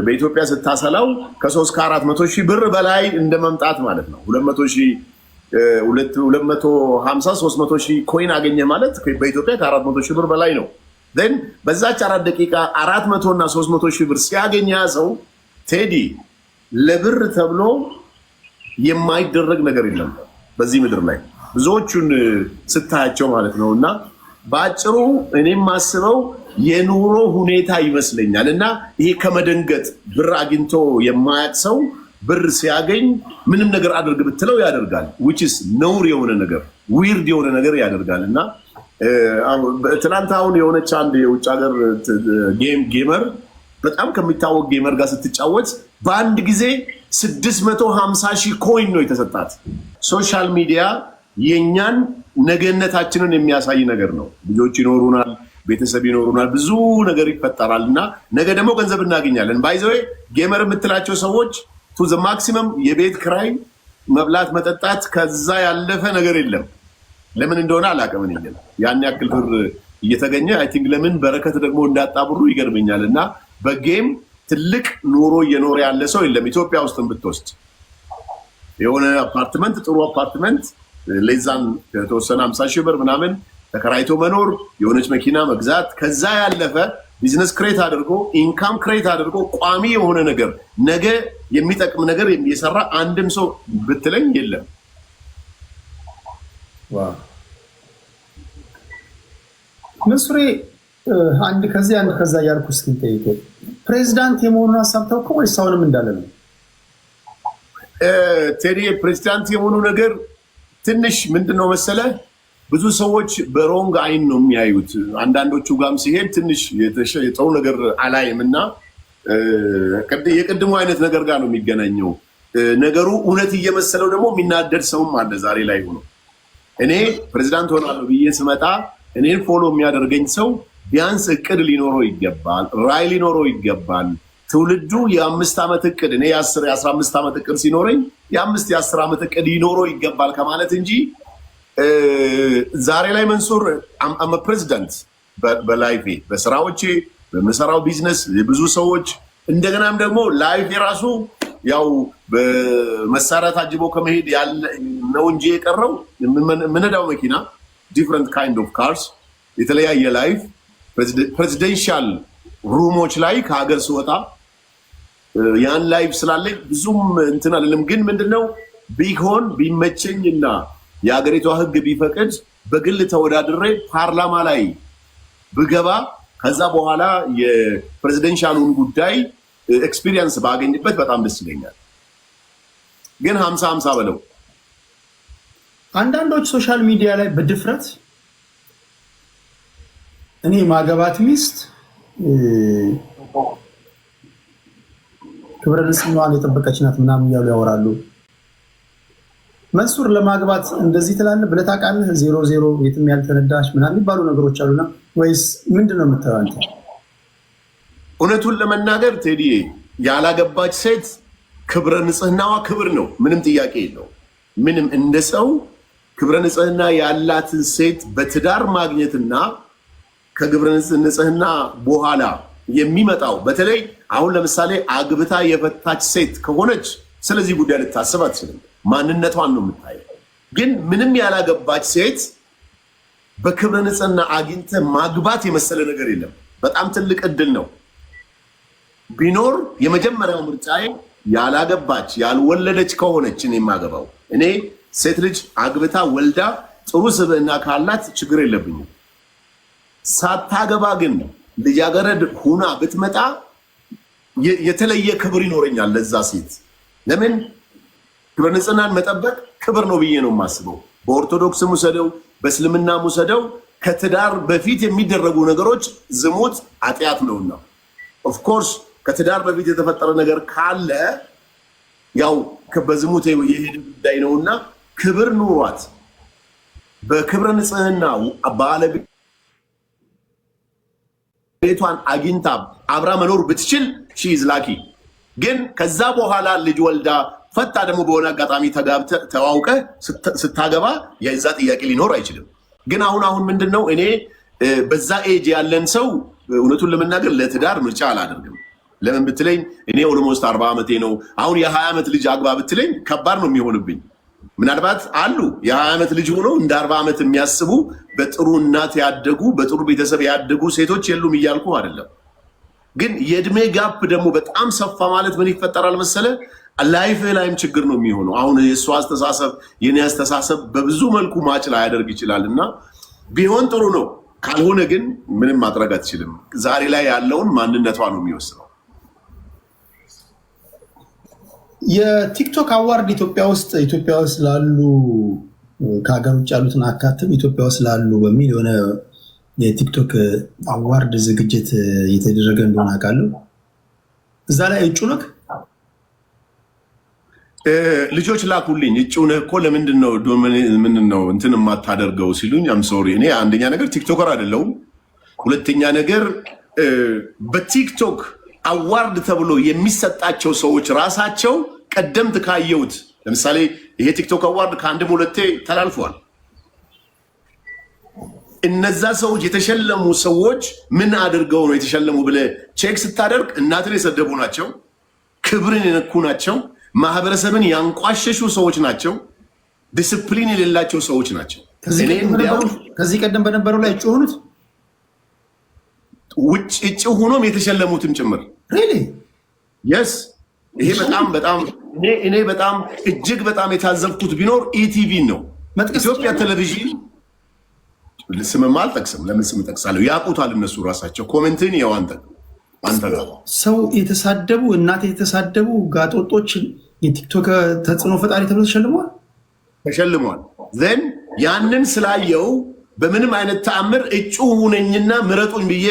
S1: በኢትዮጵያ ስታሰላው ከ3 ከ400,000 ብር በላይ እንደመምጣት ማለት ነው። 200,000 250 300,000 ኮይን አገኘ ማለት በኢትዮጵያ ከ400,000 ብር በላይ ነው። then በዛች 4 ደቂቃ 400 እና 300,000 ብር ሲያገኝ ያዘው ቴዲ ለብር ተብሎ የማይደረግ ነገር የለም በዚህ ምድር ላይ ብዙዎቹን ስታያቸው ማለት ነው። እና በአጭሩ እኔም ማስበው የኑሮ ሁኔታ ይመስለኛል። እና ይሄ ከመደንገጥ ብር አግኝቶ የማያቅ ሰው ብር ሲያገኝ ምንም ነገር አድርግ ብትለው ያደርጋል። which is ነውር የሆነ ነገር ዊርድ የሆነ ነገር ያደርጋል። እና ትናንት አሁን የሆነች አንድ የውጭ ሀገር ጌመር በጣም ከሚታወቅ ጌመር ጋር ስትጫወት በአንድ ጊዜ 650,000 ኮይን ነው የተሰጣት። ሶሻል ሚዲያ የኛን ነገነታችንን የሚያሳይ ነገር ነው። ልጆች ይኖሩናል፣ ቤተሰብ ይኖሩናል፣ ብዙ ነገር ይፈጠራል እና ነገ ደግሞ ገንዘብ እናገኛለን። ባይዘዌ ጌመር የምትላቸው ሰዎች ቱ ዘ ማክሲመም የቤት ክራይ፣ መብላት፣ መጠጣት ከዛ ያለፈ ነገር የለም። ለምን እንደሆነ አላውቅም። እኔ ያን ያክል ብር እየተገኘ አይ ቲንክ ለምን በረከት ደግሞ እንዳጣብሩ ይገርመኛል። እና በጌም ትልቅ ኑሮ እየኖረ ያለ ሰው የለም። ኢትዮጵያ ውስጥም ብትወስድ የሆነ አፓርትመንት ጥሩ አፓርትመንት ለዛን ከተወሰነ 50,000 ብር ምናምን ተከራይቶ መኖር፣ የሆነች መኪና መግዛት፣ ከዛ ያለፈ ቢዝነስ ክሬት አድርጎ ኢንካም ክሬት አድርጎ ቋሚ የሆነ ነገር ነገ የሚጠቅም ነገር የሚሰራ አንድም ሰው ብትለኝ የለም።
S2: መስሪ አንድ ከዛ ያልኩ እስኪ ጠይቀው ፕሬዝዳንት የመሆኑን ሀሳብ ተውከው ወይስ አሁንም እንዳለ ነው?
S1: ቴዲ ፕሬዝዳንት የመሆኑ ነገር ትንሽ ምንድነው መሰለ ብዙ ሰዎች በሮንግ አይን ነው የሚያዩት። አንዳንዶቹ ጋርም ሲሄድ ትንሽ የጥሩ ነገር አላይም እና የቅድሙ አይነት ነገር ጋር ነው የሚገናኘው። ነገሩ እውነት እየመሰለው ደግሞ የሚናደድ ሰውም አለ ዛሬ ላይ ሆኖ። እኔ ፕሬዝዳንት ሆናለሁ ብዬ ስመጣ እኔን ፎሎ የሚያደርገኝ ሰው ቢያንስ እቅድ ሊኖረው ይገባል፣ ራይ ሊኖረው ይገባል። ትውልዱ የ5 ዓመት እቅድ እኔ የ15 ዓመት እቅድ ሲኖረኝ የ5 የ10 ዓመት እቅድ ሊኖረው ይገባል ከማለት እንጂ ዛሬ ላይ መንሱር አም ፕሬዝዳንት በላይፌ በስራዎቼ በመሰራው ቢዝነስ ብዙ ሰዎች እንደገናም ደግሞ ላይፍ የራሱ ያው በመሳሪያ ታጅቦ ከመሄድ ያለ ነው እንጂ የቀረው ምንዳው መኪና ዲፍረንት ካይንድ ኦፍ ካርስ የተለያየ ላይፍ ፕሬዚደንሻል ሩሞች ላይ ከሀገር ስወጣ ያን ላይፍ ስላለኝ ብዙም እንትን አይደለም። ግን ምንድነው ቢሆን ቢመቸኝና የሀገሪቷ ሕግ ቢፈቅድ በግል ተወዳድሬ ፓርላማ ላይ ብገባ ከዛ በኋላ የፕሬዚደንሻሉን ጉዳይ ኤክስፒሪየንስ ባገኝበት በጣም ደስ ይለኛል። ግን 50-50 በለው።
S2: አንዳንዶች ሶሻል ሚዲያ ላይ በድፍረት እኔ ማገባት ሚስት ክብረ ንጽህናዋን የጠበቀች ናት ምናምን እያሉ ያወራሉ። መንሱር ለማግባት እንደዚህ ትላለህ ብለህ ታውቃለህ? 00 የትም ያልተነዳሽ ምናምን የሚባሉ ነገሮች አሉና ወይስ ምንድን ነው የምትለው አንተ?
S1: እውነቱን ለመናገር ቴዲ ያላገባች ሴት ክብረ ንጽህናዋ ክብር ነው፣ ምንም ጥያቄ የለው። ምንም እንደ ሰው ክብረ ንጽህና ያላትን ሴት በትዳር ማግኘትና ከክብረ ንጽህና በኋላ የሚመጣው በተለይ አሁን ለምሳሌ አግብታ የፈታች ሴት ከሆነች ስለዚህ ጉዳይ ልታስብ አትችልም። ማንነቷን ነው የምታየው። ግን ምንም ያላገባች ሴት በክብረ ንጽህና አግኝተ ማግባት የመሰለ ነገር የለም። በጣም ትልቅ እድል ነው። ቢኖር የመጀመሪያው ምርጫዬ ያላገባች ያልወለደች ከሆነች እኔ የማገባው። እኔ ሴት ልጅ አግብታ ወልዳ ጥሩ ስብዕና ካላት ችግር የለብኝም። ሳታገባ ግን ልጃገረድ ሁና ብትመጣ የተለየ ክብር ይኖረኛል ለዛ ሴት። ለምን ክብረ ንጽህናን መጠበቅ ክብር ነው ብዬ ነው የማስበው። በኦርቶዶክስ ሙሰደው በእስልምና ሙሰደው ከትዳር በፊት የሚደረጉ ነገሮች ዝሙት ኃጢአት ነውና ኦፍኮርስ ከትዳር በፊት የተፈጠረ ነገር ካለ ያው በዝሙት የሄደ ጉዳይ ነውና ክብር ኑሯት በክብረ ንጽህና ባለቤቷን አግኝታ አብራ መኖር ብትችል ሺ ኢዝ ላኪ። ግን ከዛ በኋላ ልጅ ወልዳ ፈታ ደግሞ በሆነ አጋጣሚ ተዋውቀ ስታገባ የዛ ጥያቄ ሊኖር አይችልም። ግን አሁን ምንድነው እኔ በዛ ኤጅ ያለን ሰው እውነቱን ለመናገር ለትዳር ምርጫ አላደርግም። ለምን ብትለኝ እኔ ኦልሞስት 40 ዓመቴ ነው። አሁን የ20 ዓመት ልጅ አግባ ብትለኝ ከባድ ነው የሚሆንብኝ። ምናልባት አሉ የ20 ዓመት ልጅ ሆኖ እንደ 40 ዓመት የሚያስቡ በጥሩ እናት ያደጉ በጥሩ ቤተሰብ ያደጉ ሴቶች የሉም እያልኩ አይደለም። ግን የእድሜ ጋፕ ደግሞ በጣም ሰፋ ማለት ምን ይፈጠራል መሰለ? ላይፍ ላይም ችግር ነው የሚሆነው። አሁን የእሱ አስተሳሰብ የኔ አስተሳሰብ በብዙ መልኩ ማች ላያደርግ ይችላል እና ቢሆን ጥሩ ነው። ካልሆነ ግን ምንም ማድረግ አትችልም። ዛሬ ላይ ያለውን ማንነቷ ነው የሚወስነው።
S2: የቲክቶክ አዋርድ ኢትዮጵያ ውስጥ ላሉ ከሀገር ውጭ ያሉትን አካትም ኢትዮጵያ ውስጥ ላሉ በሚል የሆነ የቲክቶክ አዋርድ ዝግጅት እየተደረገ እንደሆነ አውቃለሁ። እዛ ላይ እጩ ነህ?
S1: ልጆች ላኩልኝ። እጩ ነህ እኮ ለምንድን ነው እንትን የማታደርገው ሲሉኝ አም ሶሪ። እኔ አንደኛ ነገር ቲክቶከር አይደለሁም። ሁለተኛ ነገር በቲክቶክ አዋርድ ተብሎ የሚሰጣቸው ሰዎች ራሳቸው ቀደምት ካየሁት፣ ለምሳሌ ይሄ ቲክቶክ አዋርድ ከአንድም ሁለቴ ተላልፏል። እነዛ ሰዎች የተሸለሙ ሰዎች ምን አድርገው ነው የተሸለሙ ብለህ ቼክ ስታደርግ እናትን የሰደቡ ናቸው፣ ክብርን የነኩ ናቸው፣ ማህበረሰብን ያንቋሸሹ ሰዎች ናቸው፣ ዲስፕሊን የሌላቸው ሰዎች ናቸው።
S2: ከዚህ ቀደም በነበረው ላይ እጩ ሆኑት
S1: ውጭ እጩ ሆኖም የተሸለሙትም ጭምር የስ ይሄ በጣም እኔ በጣም እጅግ በጣም የታዘብኩት ቢኖር ኢቲቪ ነው። ኢትዮጵያ ቴሌቪዥን ስምም አልጠቅስም። ለምን ስም ጠቅሳለሁ? ያውቁታል እነሱ ራሳቸው። ኮሜንትን ያው አንተ ጋር
S2: ሰው የተሳደቡ እናት የተሳደቡ ጋጦጦች የቲክቶክ ተጽዕኖ ፈጣሪ ተብሎ ተሸልመዋል። ዘን ያንን ስላየው በምንም አይነት ተአምር እጩ ሁነኝና ምረጡኝ ብዬ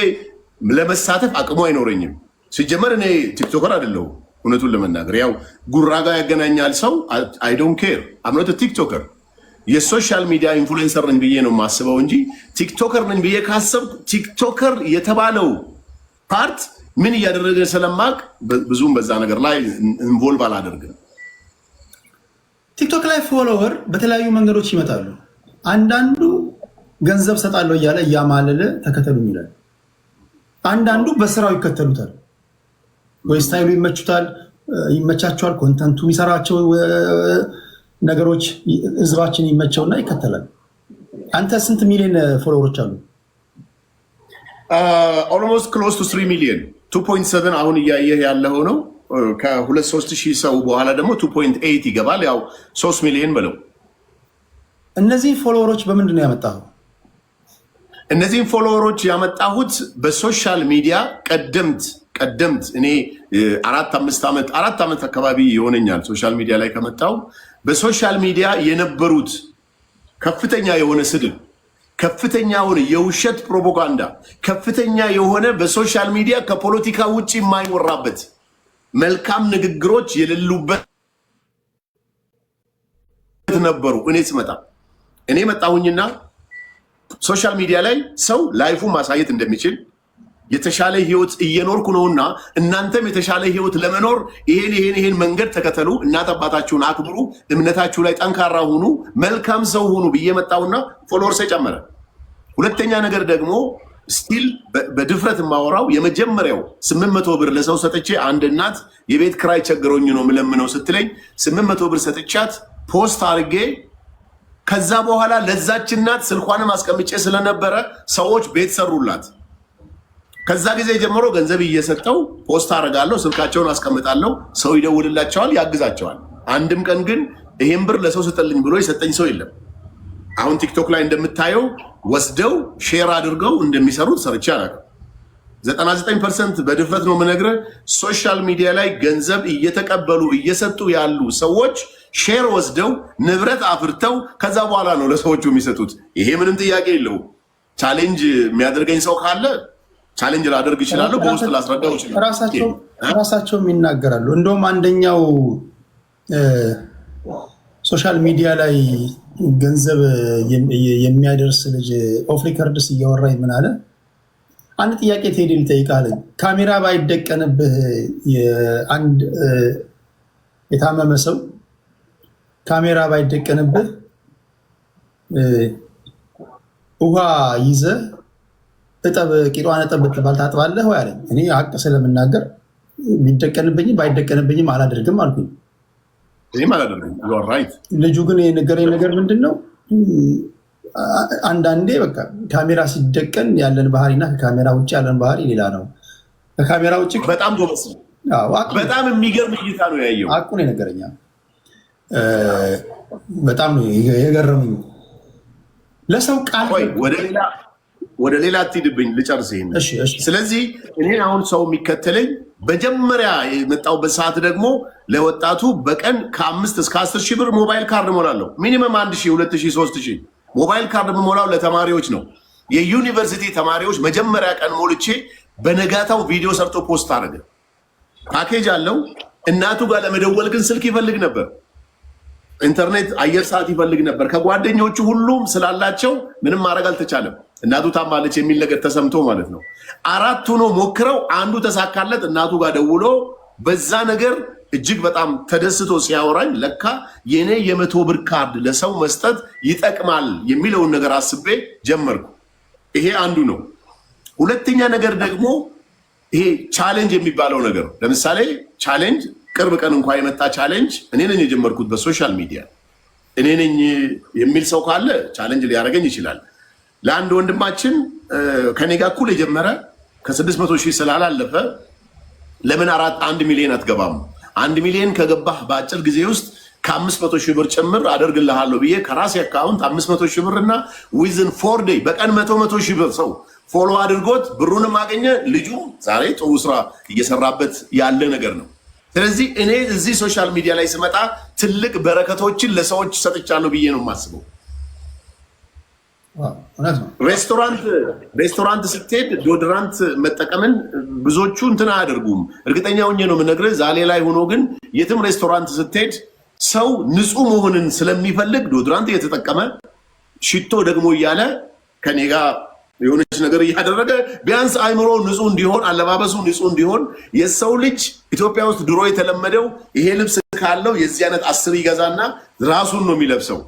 S2: ለመሳተፍ አቅሙ አይኖረኝም። ሲጀመር እኔ ቲክቶከር አይደለሁም። እውነቱን ለመናገር ያው ጉራ ጋር ያገናኛል ሰው። አይ ዶንት ኬር አምኖት ቲክቶከር የሶሻል ሚዲያ ኢንፍሉዌንሰር ነኝ ብዬ ነው የማስበው እንጂ ቲክቶከር ነኝ ብዬ ካሰብኩ ቲክቶከር የተባለው ፓርት ምን እያደረገ ስለማቅ ብዙም በዛ ነገር ላይ ኢንቮልቭ አላደርግም። ቲክቶክ ላይ ፎሎወር በተለያዩ መንገዶች ይመጣሉ። አንዳንዱ ገንዘብ ሰጣለሁ እያለ እያማለለ ተከተሉ ይላል። አንዳንዱ በስራው ይከተሉታል። ወይ ስታይሉ ይመቻቸዋል፣ ኮንተንቱ የሚሰራቸው ነገሮች ህዝባችን ይመቸውና ይከተላል። አንተ ስንት ሚሊዮን ፎሎወሮች አሉ?
S1: ኦልሞስት ክሎዝ ቱ 3 ሚሊዮን 2.7 አሁን እያየህ ያለው ነው። ከ2-3 ሺህ ሰው በኋላ ደግሞ 2.8 ይገባል። ያው 3 ሚሊዮን በለው።
S2: እነዚህ ፎሎወሮች በምንድን ነው ያመጣኸው?
S1: እነዚህን ፎሎወሮች ያመጣሁት በሶሻል ሚዲያ ቀደምት እኔ 4 ዓመት አካባቢ ይሆነኛል ሶሻል ሚዲያ ላይ ከመጣሁ። በሶሻል ሚዲያ የነበሩት ከፍተኛ የሆነ ስድብ፣ ከፍተኛ የሆነ የውሸት ፕሮፓጋንዳ፣ ከፍተኛ የሆነ በሶሻል ሚዲያ ከፖለቲካ ውጭ የማይወራበት መልካም ንግግሮች የሌሉበት ነበሩ። እኔ መጣሁኝና ሶሻል ሚዲያ ላይ ሰው ላይፉ ማሳየት እንደሚችል የተሻለ ህይወት እየኖርኩ ነውና እናንተም የተሻለ ህይወት ለመኖር ይሄን መንገድ ተከተሉ፣ እናት አባታችሁን አክብሩ፣ እምነታችሁ ላይ ጠንካራ ሁኑ፣ መልካም ሰው ሁኑ ብዬ መጣሁና ፎሎወርስ ጨመረ። ሁለተኛ ነገር ደግሞ ስቲል በድፍረት የማወራው የመጀመሪያው 800 ብር ለሰው ሰጥቼ አንድ እናት የቤት ክራይ ቸግሮኝ ነው የምለምነው ስትለኝ 800 ብር ሰጥቻት ፖስት አድርጌ ከዛ በኋላ ለዛች እናት ስልኳንም አስቀምጬ ስለነበረ ሰዎች ቤት ሰሩላት። ከዛ ጊዜ ጀምሮ ገንዘብ እየሰጠው ፖስት አደርጋለሁ፣ ስልካቸውን አስቀምጣለሁ፣ ሰው ይደውልላቸዋል፣ ያግዛቸዋል። አንድም ቀን ግን ይሄን ብር ለሰው ስጠልኝ ብሎ የሰጠኝ ሰው የለም። አሁን ቲክቶክ ላይ እንደምታየው ወስደው ሼር አድርገው እንደሚሰሩት ሰርቼ አላውቅም። 99% በድፍረት ነው የምነግርህ። ሶሻል ሚዲያ ላይ ገንዘብ እየተቀበሉ እየሰጡ ያሉ ሰዎች ሼር ወስደው ንብረት አፍርተው ከዛ በኋላ ነው ለሰዎቹ የሚሰጡት። ይሄ ምንም ጥያቄ የለውም። ቻሌንጅ የሚያደርገኝ ሰው ካለ ቻሌንጅ ላደርግ ይችላለሁ፣ በውስጥ ላስረዳው ይችላል።
S2: ራሳቸውም ይናገራሉ። እንደውም አንደኛው ሶሻል ሚዲያ ላይ ገንዘብ የሚያደርስ ልጅ ኦፍ ሪከርድስ እያወራኝ ምን አለ፣ አንድ ጥያቄ ቴዲ ልጠይቅህ። ካሜራ ባይደቀንብህ አንድ የታመመ ሰው ካሜራ ባይደቀንብህ ውሃ ይዘህ እጠብ ቂጧን እጠብ ብትባል ታጥባለህ ወይ አለኝ። እኔ ሀቅ ስለምናገር ቢደቀንብኝም ባይደቀንብኝም አላደርግም አልኩኝ። ልጁ ግን የነገረኝ ነገር ምንድን ነው? አንዳንዴ በቃ ካሜራ ሲደቀን ያለን ባህሪና ከካሜራ ውጭ ያለን ባህሪ ሌላ ነው። ከካሜራ ውጭ
S1: በጣም ጎበዝ፣ በጣም የሚገርም እይታ ነው ያየው።
S2: ሀቁን የነገረኛ በጣም ነው የገረመኝ። ለሰው ቃል
S1: ወደ ሌላ አትሂድብኝ፣ ልጨርስ ይሄን። ስለዚህ እኔ አሁን ሰው የሚከተለኝ መጀመሪያ የመጣሁበት ሰዓት ደግሞ ለወጣቱ በቀን ከ5 እስከ 10 ሺህ ብር ሞባይል ካርድ ሞላለሁ። ሚኒመም 1 ሺህ 2 ሺህ 3 ሺህ ሞባይል ካርድ የምሞላው ለተማሪዎች ነው። የዩኒቨርሲቲ ተማሪዎች መጀመሪያ ቀን ሞልቼ በነጋታው ቪዲዮ ሰርቶ ፖስት አደረገ። ፓኬጅ አለው። እናቱ ጋር ለመደወል ግን ስልክ ይፈልግ ነበር። ኢንተርኔት አየር ሰዓት ይፈልግ ነበር። ከጓደኞቹ ሁሉም ስላላቸው ምንም ማድረግ አልተቻለም። እናቱ ታማለች የሚል ነገር ተሰምቶ ማለት ነው። 4 ሆኖ ሞክረው አንዱ ተሳካለት። እናቱ ጋር ደውሎ በዛ ነገር እጅግ በጣም ተደስቶ ሲያወራኝ ለካ የኔ የ100 ብር ካርድ ለሰው መስጠት ይጠቅማል የሚለውን ነገር አስቤ ጀመርኩ። ይሄ አንዱ ነው። ሁለተኛ ነገር ደግሞ ይሄ ቻሌንጅ የሚባለው ነገር፣ ለምሳሌ ቻሌንጅ ቅርብ ቀን እንኳን የመጣ ቻሌንጅ እኔ ነኝ የጀመርኩት በሶሻል ሚዲያ። እኔ ነኝ የሚል ሰው ካለ ቻሌንጅ ሊያደርገኝ ይችላል። ለአንድ ወንድማችን ከኔ ጋር እኩል የጀመረ ከ600 ሺህ ስላላለፈ ለምን 1 ሚሊዮን አትገባም? 1 ሚሊዮን ከገባህ በአጭር ጊዜ ውስጥ ከ500 ሺህ ብር ጭምር አደርግልሃለሁ ብዬ ከራሴ አካውንት 500 ሺህ ብር እና ዊዝን 4 ዴይ በቀን 100 ሺህ ብር ሰው ፎሎ አድርጎት ብሩንም አገኘ። ልጁ ዛሬ ጥሩ ስራ እየሰራበት ያለ ነገር ነው። ስለዚህ እኔ እዚህ ሶሻል ሚዲያ ላይ ስመጣ ትልቅ በረከቶችን ለሰዎች ሰጥቻለሁ ብዬ ነው የማስበው። ሬስቶራንት ስትሄድ ዶድራንት መጠቀምን ብዙዎቹ እንትን አያደርጉም። እርግጠኛ ሆኜ ነው የምነግርህ። ዛሌ ላይ ሆኖ ግን የትም ሬስቶራንት ስትሄድ ሰው ንጹህ መሆንን ስለሚፈልግ ዶድራንት እየተጠቀመ ሽቶ ደግሞ እያለ ከኔ ጋር የሆነች ነገር እያደረገ ቢያንስ አይምሮ ንጹህ እንዲሆን፣ አለባበሱ ንጹህ እንዲሆን። የሰው ልጅ ኢትዮጵያ ውስጥ ድሮ የተለመደው ይሄ ልብስ ካለው የዚህ አይነት 10 ይገዛና ራሱን ነው የሚለብሰው።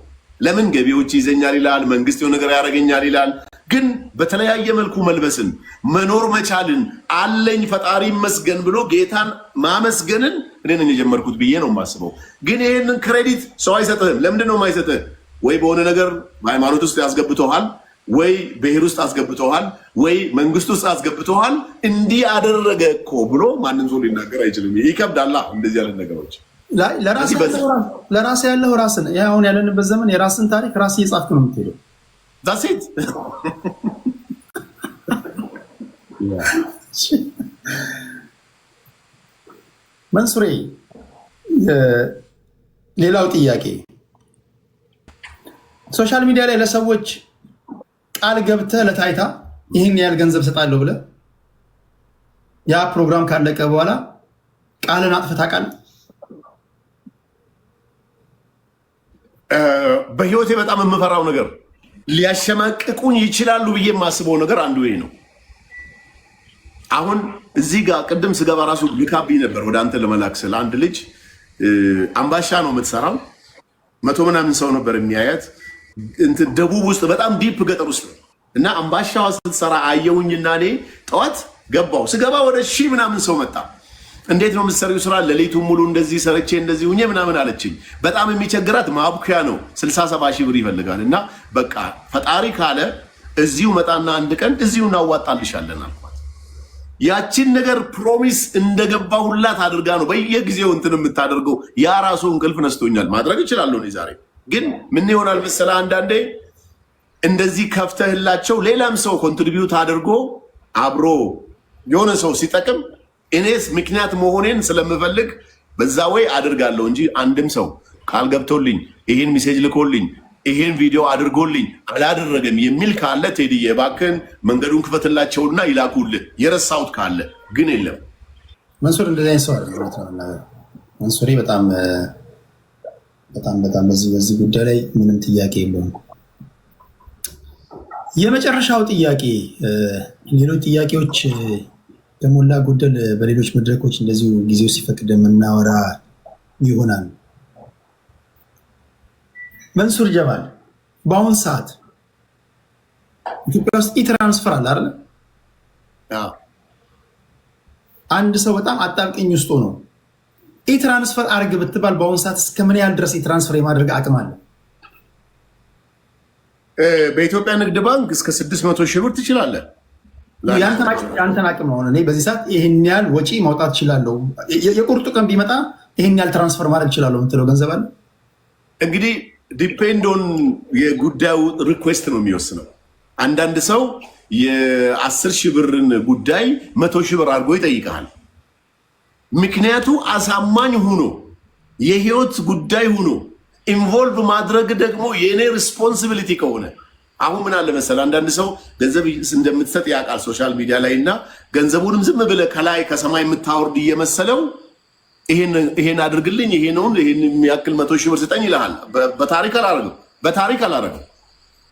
S1: ለምን ገቢዎች ይዘኛል ይላል፣ መንግስት የሆነ ነገር ያደርገኛል ይላል። ግን በተለያየ መልኩ መልበስን መኖር መቻልን አለኝ ፈጣሪ ይመስገን ብሎ ጌታን ማመስገንን እኔ ነኝ የጀመርኩት ብዬ ነው የማስበው። ግን ይህንን ክሬዲት ሰው አይሰጥህም። ለምንድን ነው የማይሰጥህ? ወይ በሆነ ነገር በሃይማኖት ውስጥ ያስገብተዋል፣ ወይ ብሔር ውስጥ አስገብተዋል፣ ወይ መንግስት ውስጥ አስገብተዋል። እንዲህ አደረገ እኮ ብሎ ማንም ሰው ሊናገር አይችልም። ይከብዳላ እንደዚህ ያለ ነገሮች።
S2: ለራስ ያለው ራስን አሁን ያለንበት ዘመን የራስን ታሪክ ራስ እየጻፍክ ነው የምትሄደው።
S1: ዳሴት
S2: መንሱሬ፣ ሌላው ጥያቄ ሶሻል ሚዲያ ላይ ለሰዎች ቃል ገብተህ ለታይታ ይህን ያህል ገንዘብ ሰጣለሁ ብለህ ያ ፕሮግራም ካለቀ በኋላ ቃልን አጥፍተህ ታውቃለህ?
S1: በህይወቴ በጣም የምፈራው ነገር ሊያሸማቅቁኝ ይችላሉ ብዬ የማስበው ነገር አንዱ ይሄ ነው። አሁን እዚህ ጋር ቅድም ስገባ ራሱ ልካብኝ ነበር ወደ አንተ ለመላክ ስለ አንድ ልጅ አምባሻ ነው የምትሰራው። 100 ምናምን ሰው ነበር የሚያያት ደቡብ ውስጥ በጣም ዲፕ ገጠር ውስጥ እና አምባሻዋ ስትሰራ አየውኝና እኔ ጠዋት ገባው። ስገባ ወደ 1000 ምናምን ሰው መጣ። እንዴት ነው የምትሰሪው ስራ? ሌሊቱን ሙሉ እንደዚህ ሰርቼ እንደዚህ ሁኜ ምናምን አለችኝ። በጣም የሚቸግራት ማቡኪያ ነው፣ 67 ሺህ ብር ይፈልጋል። እና በቃ ፈጣሪ ካለ እዚሁ መጣና አንድ ቀን እዚሁ እናዋጣልሻለን አልኳት። ያችን ነገር ፕሮሚስ እንደገባ ሁላት አድርጋ ነው በየጊዜው እንትን የምታደርገው። ያ ራሱ እንቅልፍ ነስቶኛል። ማድረግ እችላለሁ እኔ ዛሬ ግን ምን ይሆናል መሰለህ፣ አንዳንዴ እንደዚህ ከፍተህላቸው ሌላም ሰው ኮንትሪቢዩት አድርጎ አብሮ የሆነ ሰው ሲጠቅም እኔስ ምክንያት መሆኔን ስለምፈልግ በዛ ወይ አድርጋለሁ እንጂ አንድም ሰው ቃል ገብቶልኝ ይሄን ሜሴጅ ልኮልኝ ይሄን ቪዲዮ አድርጎልኝ አላደረገም የሚል ካለ ቴዲዬ እባክህን መንገዱን ክፈትላቸውና ይላኩልህ። የረሳሁት ካለ ግን የለም።
S2: መንሱር እንደዚህ አይነት ሰው አይደለም። መንሱሬ በጣም በዚህ ጉዳይ ላይ ምንም ጥያቄ የለውም። የመጨረሻው ጥያቄ፣ ሌሎች ጥያቄዎች በሞላ ጎደል በሌሎች መድረኮች እንደዚሁ ጊዜው ሲፈቅድ የምናወራ ይሆናል። መንሱር ጀማል በአሁን ሰዓት ኢትዮጵያ ውስጥ ኢትራንስፈር አለ አይደል? አንድ ሰው በጣም አጣብቂኝ ውስጥ ነው። ኢትራንስፈር አድርግ ብትባል በአሁን ሰዓት እስከ ምን ያህል ድረስ ኢትራንስፈር የማድረግ አቅም አለ?
S1: በኢትዮጵያ ንግድ ባንክ እስከ 600 ሺህ ብር ትችላለህ።
S2: ያንተን አቅም ሆነ እኔ በዚህ ሰዓት ይህን ያህል ወጪ ማውጣት እችላለሁ፣ የቁርጡ ቀን ቢመጣ ይህን ያህል ትራንስፈር ማድረግ እችላለሁ የምትለው ገንዘብ አለ?
S1: እንግዲህ ዲፔንድ ኦን የጉዳዩ ሪኩዌስት ነው የሚወስነው። አንዳንድ ሰው የ10 ሺህ ብርን ጉዳይ 100 ሺህ ብር አድርጎ ይጠይቃል። ምክንያቱ አሳማኝ ሆኖ የህይወት ጉዳይ ሆኖ ኢንቮልቭ ማድረግ ደግሞ የኔ ሪስፖንሲቢሊቲ ከሆነ አሁን ምን አለ መሰለህ፣ አንዳንድ ሰው ገንዘብ እንደምትሰጥ ያውቃል ሶሻል ሚዲያ ላይ እና ገንዘቡንም ዝም ብለህ ከላይ ከሰማይ የምታወርድ እየመሰለው ይሄን አድርግልኝ ይሄን የሚያክል 100 ሺህ ብር ስጠኝ ይልሃል። በታሪክ አላረግም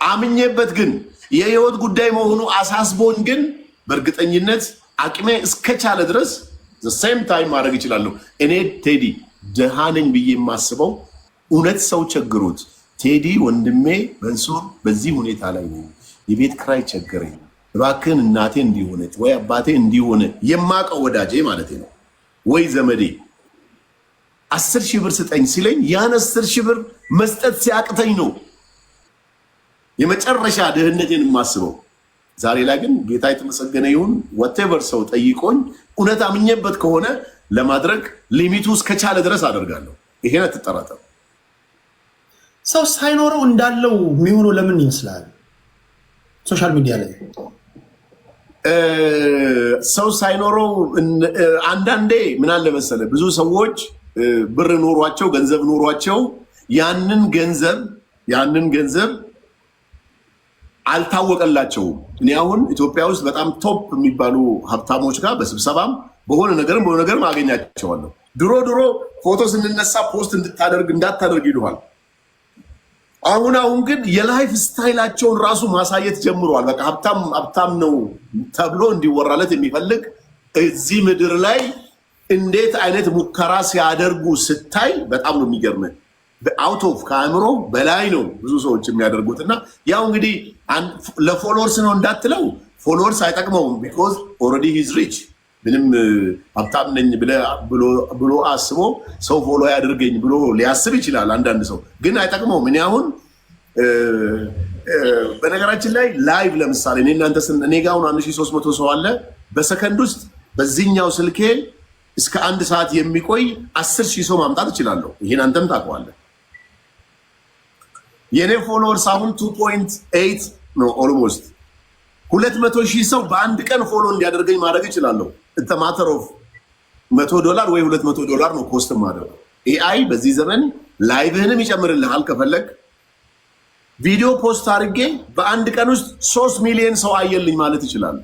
S1: አምኜበት ግን የህይወት ጉዳይ መሆኑ አሳስቦን ግን በእርግጠኝነት አቅሜ እስከቻለ ድረስ ሴም ታይም ማድረግ ይችላለሁ። እኔ ቴዲ ደሃ ነኝ ብዬ የማስበው እውነት ሰው ቸግሮት ቴዲ ወንድሜ መንሱር በዚህ ሁኔታ ላይ ነው፣ የቤት ክራይ ቸገረኝ፣ እባክህን እናቴ እንዲሆነች ወይ አባቴ እንዲሆነ የማውቀው ወዳጄ ማለት ነው ወይ ዘመዴ 10 ሺህ ብር ስጠኝ ሲለኝ ያን 10 ሺህ ብር መስጠት ሲያቅተኝ ነው የመጨረሻ ድህነቴን የማስበው። ዛሬ ላይ ግን ጌታ የተመሰገነ ይሁን ወቴቨር ሰው ጠይቆኝ እውነት አምኜበት ከሆነ ለማድረግ ሊሚቱ እስከቻለ ድረስ አደርጋለሁ። ይሄን አትጠራጠሩ።
S2: ሰው ሳይኖረው እንዳለው የሚሆነው ለምን ይመስላል? ሶሻል ሚዲያ ላይ
S1: ሰው ሳይኖረው አንዳንዴ ምን አለ መሰለ፣ ብዙ ሰዎች ብር ኖሯቸው ገንዘብ ኖሯቸው ያንን ገንዘብ አልታወቀላቸውም። እኔ አሁን ኢትዮጵያ ውስጥ በጣም ቶፕ የሚባሉ ሀብታሞች ጋር በስብሰባም በሆነ ነገርም አገኛቸዋለሁ። ድሮ ፎቶ ስንነሳ ፖስት እንዳታደርግ ይሉሃል። አሁን ግን የላይፍ ስታይላቸውን ራሱ ማሳየት ጀምረዋል። በቃ ሀብታም ነው ተብሎ እንዲወራለት የሚፈልግ እዚህ ምድር ላይ እንዴት አይነት ሙከራ ሲያደርጉ ስታይ በጣም ነው የሚገርምህ። አውት ኦፍ ከአእምሮ በላይ ነው ብዙ ሰዎች የሚያደርጉት። እና ያው እንግዲህ ለፎሎወርስ ነው እንዳትለው፣ ፎሎወርስ አይጠቅመውም። ቢኮዝ ኦልሬዲ ሂዝ ሪች። ምንም ሀብታም ነኝ ብሎ አስቦ ሰው ፎሎ ያድርገኝ ብሎ ሊያስብ ይችላል። አንዳንድ ሰው ግን አይጠቅመውም። እኔ አሁን በነገራችን ላይ ላይቭ ለምሳሌ እኔ ጋ አሁን 1300 ሰው አለ። በሰከንድ ውስጥ በዚህኛው ስልኬ እስከ 1 ሰዓት የሚቆይ 10 ሺህ ሰው ማምጣት እችላለሁ። ይሄን አንተም ታውቀዋለህ። የኔ ፎሎወርስ አሁን 2.8 ነው። ኦልሞስት 200 ሺህ ሰው በአንድ ቀን ፎሎ እንዲያደርገኝ ማድረግ እችላለሁ። ማተር ኦፍ $100 ወይ $200 ነው ኮስት ማድረግ። ኤአይ በዚህ ዘመን ላይቭህንም ይጨምርልሃል። ከፈለግ ቪዲዮ ፖስት አድርጌ በአንድ ቀን ውስጥ 3 ሚሊዮን ሰው አየልኝ ማለት ይችላል።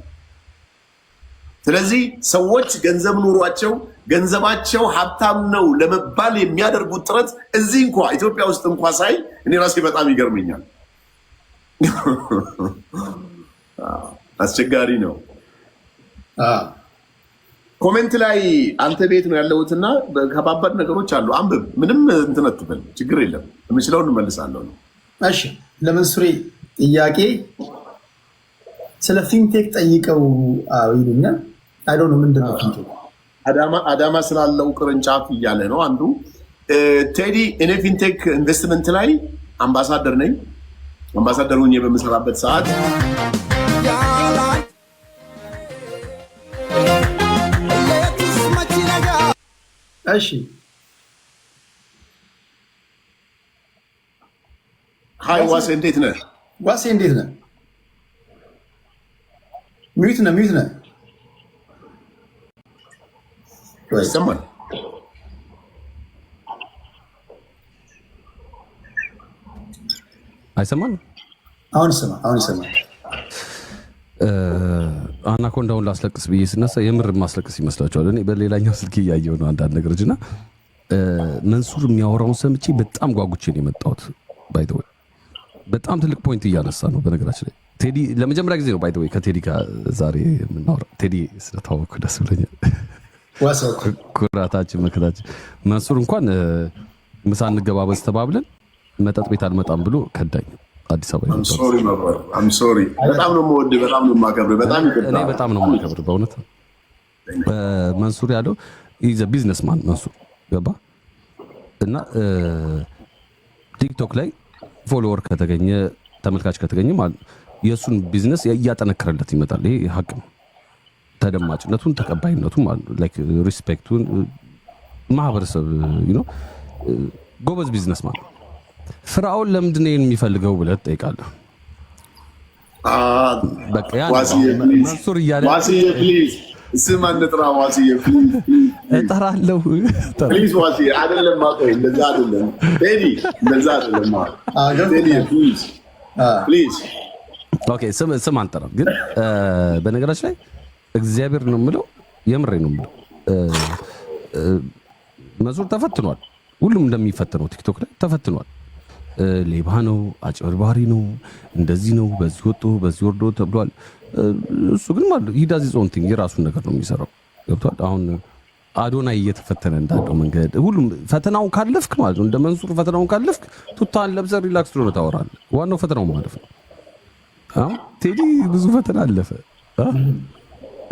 S1: ስለዚህ ሰዎች ገንዘብ ኑሯቸው ገንዘባቸው ሀብታም ነው ለመባል የሚያደርጉት ጥረት እዚህ ኢትዮጵያ ውስጥ ሳይ እኔ ራሴ በጣም ይገርመኛል። አስቸጋሪ ነው። ኮሜንት ላይ አንተ ቤት ነው ያለሁትና ከባባድ ነገሮች አሉ። አንብብ፣ ምንም እንትን አትበል፣ ችግር የለም። የምችለውን እንመልሳለሁ ነው።
S2: እሺ፣ ለመንሱሬ ጥያቄ ስለ ፊንቴክ ጠይቀው ይሉኛል። አይ ዶንት ኖ ምንድን ነው ፊንቴክ?
S1: አዳማ ስላለው ቅርንጫፍ እያለ ነው አንዱ። ቴዲ፣ እኔ ፊንቴክ ኢንቨስትመንት ላይ አምባሳደር ነኝ። አምባሳደር ሆኜ በምሰራበት ሰዓት
S2: እሺ፣
S1: ሀይ ዋሴ፣ እንዴት ነህ?
S2: ዋሴ እንዴት ነህ? ሚዩት ነህ።
S1: ይሰማል?
S3: አይሰማም?
S2: አሁን ይሰማል።
S3: አናኮንዳውን ላስለቅስ ብዬ ስነሳ የምር ማስለቅስ ይመስላችኋል? እኔ በሌላኛው ስልክ እያየሁ ነው አንዳንድ ነገሮች እና መንሱር የሚያወራውን ሰምቼ በጣም ጓጉቼ ነው የመጣሁት። ባይ ዘ ወይ በጣም ትልቅ ፖይንት እያነሳ ነው። በነገራችን ላይ ቴዲ ለመጀመሪያ ጊዜ ነው ባይ ዘ ወይ ከቴዲ ጋር ዛሬ የምናወራው። ቴዲ ስለታወቅኩ ደስ ብሎኛል። ኩራታችን መከታችን። መንሱር እንኳን ምሳ እንገባበዝ ተባብለን መጠጥ ቤት አልመጣም ብሎ ከዳኝ። አዲስ አበባ
S1: I'm sorry በጣም ነው የምወድህ፣ በጣም ነው የማከብርህ። በጣም ይቅርታ።
S3: እኔ በጣም ነው የማከብርህ በእውነት። መንሱር ያለው ኢዝ አ ቢዝነስማን መንሱር ገባ እና ቲክቶክ ላይ ፎሎወር ከተገኘ ተመልካች ከተገኘ ማለት የእሱን ቢዝነስ እያጠነከረለት ይመጣል። ይሄ ሀቅ ነው። ተደማጭነቱን ተቀባይነቱን ላይክ ሪስፔክቱን ማህበረሰብ ጎበዝ ቢዝነስ ማለት ፍራኦል ለምንድን ነው የሚፈልገው ብለህ ትጠይቃለህ። በቃ ያ መንሱር እያለ
S1: ዋሲዬ ፕሊዝ ስም አንጥራ። ዋሲዬ ፕሊዝ
S3: እጠራለሁ።
S1: ፕሊዝ ዋሲዬ አይደለም ማቆይ እንደዛ አይደለም ቴዲ እንደዛ አይደለም ማለት ቴዲ ፕሊዝ
S3: ኦኬ ስም አንጠራም። ግን በነገራችን ላይ እግዚአብሔር ነው የምለው፣ የምሬ ነው የምለው። መንሱር ተፈትኗል። ሁሉም እንደሚፈትነው ቲክቶክ ላይ ተፈትኗል። ሌባ ነው፣ አጭበርባሪ ነው፣ እንደዚህ ነው፣ በዚህ ወጥቶ በዚህ ወርዶ ተብሏል። እሱ ግን ማለት ሂዳዚ ጾንቲንግ የራሱን ነገር ነው የሚሰራው። ገብቷል። አሁን አዶናይ እየተፈተነ እንዳለው መንገድ ሁሉም ፈተናውን ካለፍክ ማለት ነው። እንደ መንሱር ፈተናውን ካለፍክ ቱታን ለብሰህ ሪላክስ ሆነ ታወራለህ። ዋናው ፈተናው ማለፍ ነው። አሁን ቴዲ ብዙ ፈተና አለፈ።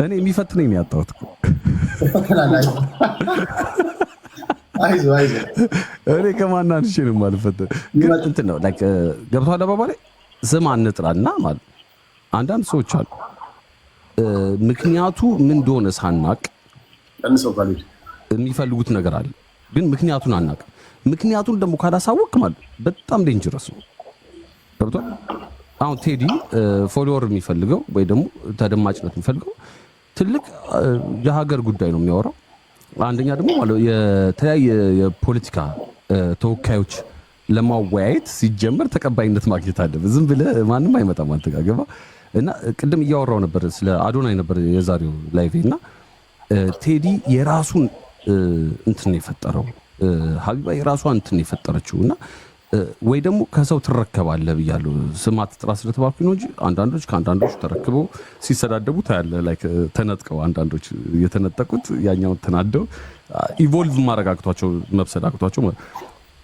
S3: እኔ የሚፈትነኝ ነው ያጣሁት እኮ እኔ ከማን አንሼ ነው የማልፈተን። ግን እንትን ነው ላይክ ገብቶሃል አባባሌ። ስም አንጥራና ማለት አንዳንድ ሰዎች አሉ ምክንያቱ ምን እንደሆነ ሳናቅ የሚፈልጉት ነገር አለ፣ ግን ምክንያቱን አናቅ። ምክንያቱን ደግሞ ካላሳወቅ ማለት በጣም ዴንጀረስ ነው። ገብቶሃል። አሁን ቴዲ ፎሎወር የሚፈልገው ወይ ደግሞ ተደማጭነት የሚፈልገው ትልቅ የሀገር ጉዳይ ነው የሚያወራው። አንደኛ ደግሞ ማለት የተለያየ የፖለቲካ ተወካዮች ለማወያየት ሲጀመር ተቀባይነት ማግኘት አለበት። ዝም ብለህ ማንም አይመጣም አንተ ጋር ገባ። እና ቅድም እያወራው ነበር ስለ አዶናይ ነበር የዛሬው ላይቭ እና ቴዲ የራሱን እንትን የፈጠረው ሀቢባ የራሷን እንትን የፈጠረችው እና ወይ ደግሞ ከሰው ትረከባለህ ብያለሁ። ስማት ጥራ ስለተባልኩኝ ነው እንጂ አንዳንዶች ከአንዳንዶች ተረክበው ሲሰዳደቡ ታያለህ። ላይክ ተነጥቀው አንዳንዶች የተነጠቁት ያኛው ተናደው ኢቮልቭ ማረጋግቷቸው መብሰዳግቷቸው።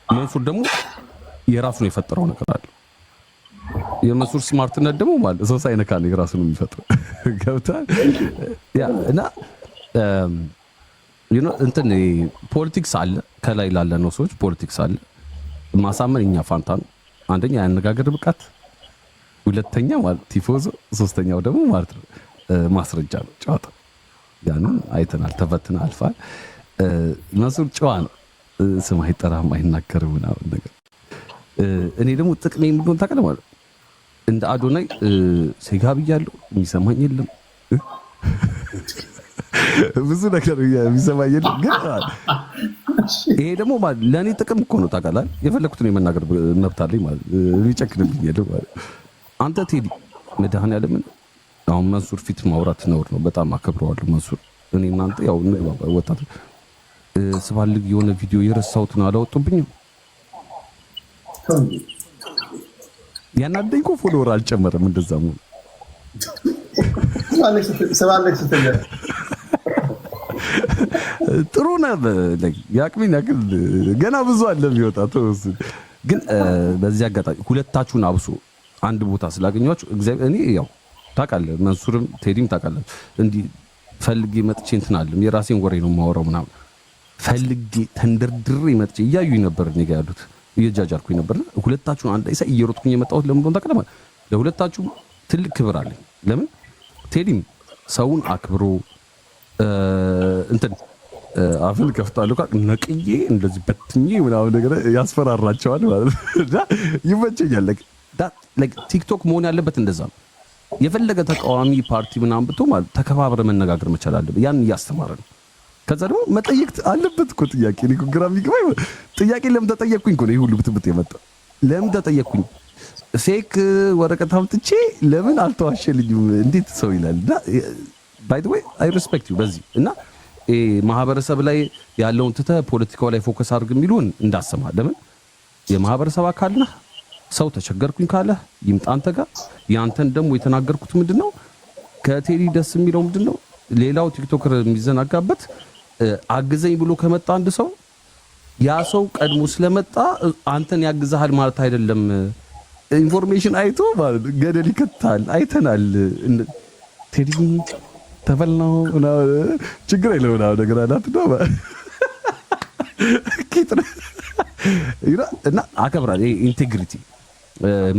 S3: መንሱር ደግሞ የራሱን የፈጠረው ነገር አለ። የመንሱር ስማርትነት ደግሞ ማለት ሰው ሳይነካ ነው የራሱን የሚፈጥረው። ገብቷል። ያ እና እንትን ፖለቲክስ አለ፣ ከላይ ላለ ነው ሰዎች ፖለቲክስ አለ። ማሳመን እኛ ፋንታ ነው። አንደኛ ያነጋገር ብቃት፣ ሁለተኛ ማለት ቲፎዞ፣ ሶስተኛው ደግሞ ማለት ነው ማስረጃ ነው፣ ጨዋታ። ያንን አይተናል፣ ተፈትና አልፋል። መንሱር ጨዋ ነው፣ ስም አይጠራም፣ አይናገርም ምናምን ነገር። እኔ ደግሞ ጥቅሜ ምንድነው ታውቃለህ ማለት እንደ አዶናይ ሴጋ ብያለሁ፣ የሚሰማኝ የለም። ብዙ ነገር የሚሰማኝ የለም። ግን ይሄ ደግሞ ማለት ለእኔ ጥቅም እኮ ነው ታውቃለህ። የፈለኩትን የመናገር መብት አለኝ ማለት የሚጨክንብኝ የለም ማለት። አንተ ቴዲ መድኃኒዓለምን አሁን መንሱር ፊት ማውራት ነውር ነው። በጣም አከብረዋለሁ መንሱር። እኔ እናንተ ያው እንግባባ ወጣት ስባልግ የሆነ ቪዲዮ የረሳሁትን አላወጡብኝም። ያናደኝ እኮ ፎሎወር አልጨመረም። እንደዛ ነው ጥሩ ነበር። ያቅሚን ያክል ገና ብዙ አለ የሚወጣ ተወስ። ግን በዚህ አጋጣሚ ሁለታችሁን አብሶ አንድ ቦታ ስላገኘኋችሁ እግዚአብሔር እኔ ያው ታውቃለህ፣ መንሱርም ቴዲም ታውቃለህ፣ እንዲህ ፈልጌ መጥቼ እንትን አለም የራሴን ወሬ ነው የማወራው ምናምን ፈልጌ ተንደርድሬ መጥቼ እያዩኝ ነበር እኔ ጋር ያሉት እየጃጃልኩኝ ነበርና ሁለታችሁን አንድ ላይ ሳይ እየሮጥኩኝ የመጣሁት ለምን እንደሆነ ታውቃለህ። ለሁለታችሁ ትልቅ ክብር አለኝ። ለምን ቴዲም ሰውን አክብሮ እንትን አፍን ከፍታለሁ ነቅዬ እንደዚህ በትኜ ምናምን ነገር ያስፈራራቸዋል ማለት ነው። ይመቸኛል። ቲክቶክ መሆን ያለበት እንደዛ ነው። የፈለገ ተቃዋሚ ፓርቲ ምናምን ብቶ ማለት ተከባብረ መነጋገር መቻል አለበት። ያን እያስተማረ ነው። ከዛ ደግሞ መጠየቅ አለበት እኮ ጥያቄ። እኔ ግራ የሚገባኝ ጥያቄ ለምን ተጠየቅኩኝ እኮ ነው ይሄ ሁሉ ብጥብጥ የመጣው። ለምን ተጠየቅኩኝ? ፌክ ወረቀት አምጥቼ ለምን አልተዋሸልኝም? እንዴት ሰው ይላል? ባይ ዘ ዌይ አይ ሪስፔክት ዩ በዚህ እና ማህበረሰብ ላይ ያለውን ትተህ ፖለቲካው ላይ ፎከስ አድርግ የሚሉን እንዳሰማ። ለምን የማህበረሰብ አካል ነህ። ሰው ተቸገርኩኝ ካለ ይምጣ አንተ ጋር። ያንተን ደግሞ የተናገርኩት ምንድነው ከቴዲ ደስ የሚለው ምንድነው ሌላው ቲክቶከር የሚዘናጋበት አግዘኝ ብሎ ከመጣ አንድ ሰው ያ ሰው ቀድሞ ስለመጣ አንተን ያግዛሃል ማለት አይደለም። ኢንፎርሜሽን አይቶ ማለት ገደል ይከታል። አይተናል። ቴዲ ተበላው ችግር የለውም ነገር አላት ነው እና አከብራል። ኢንቴግሪቲ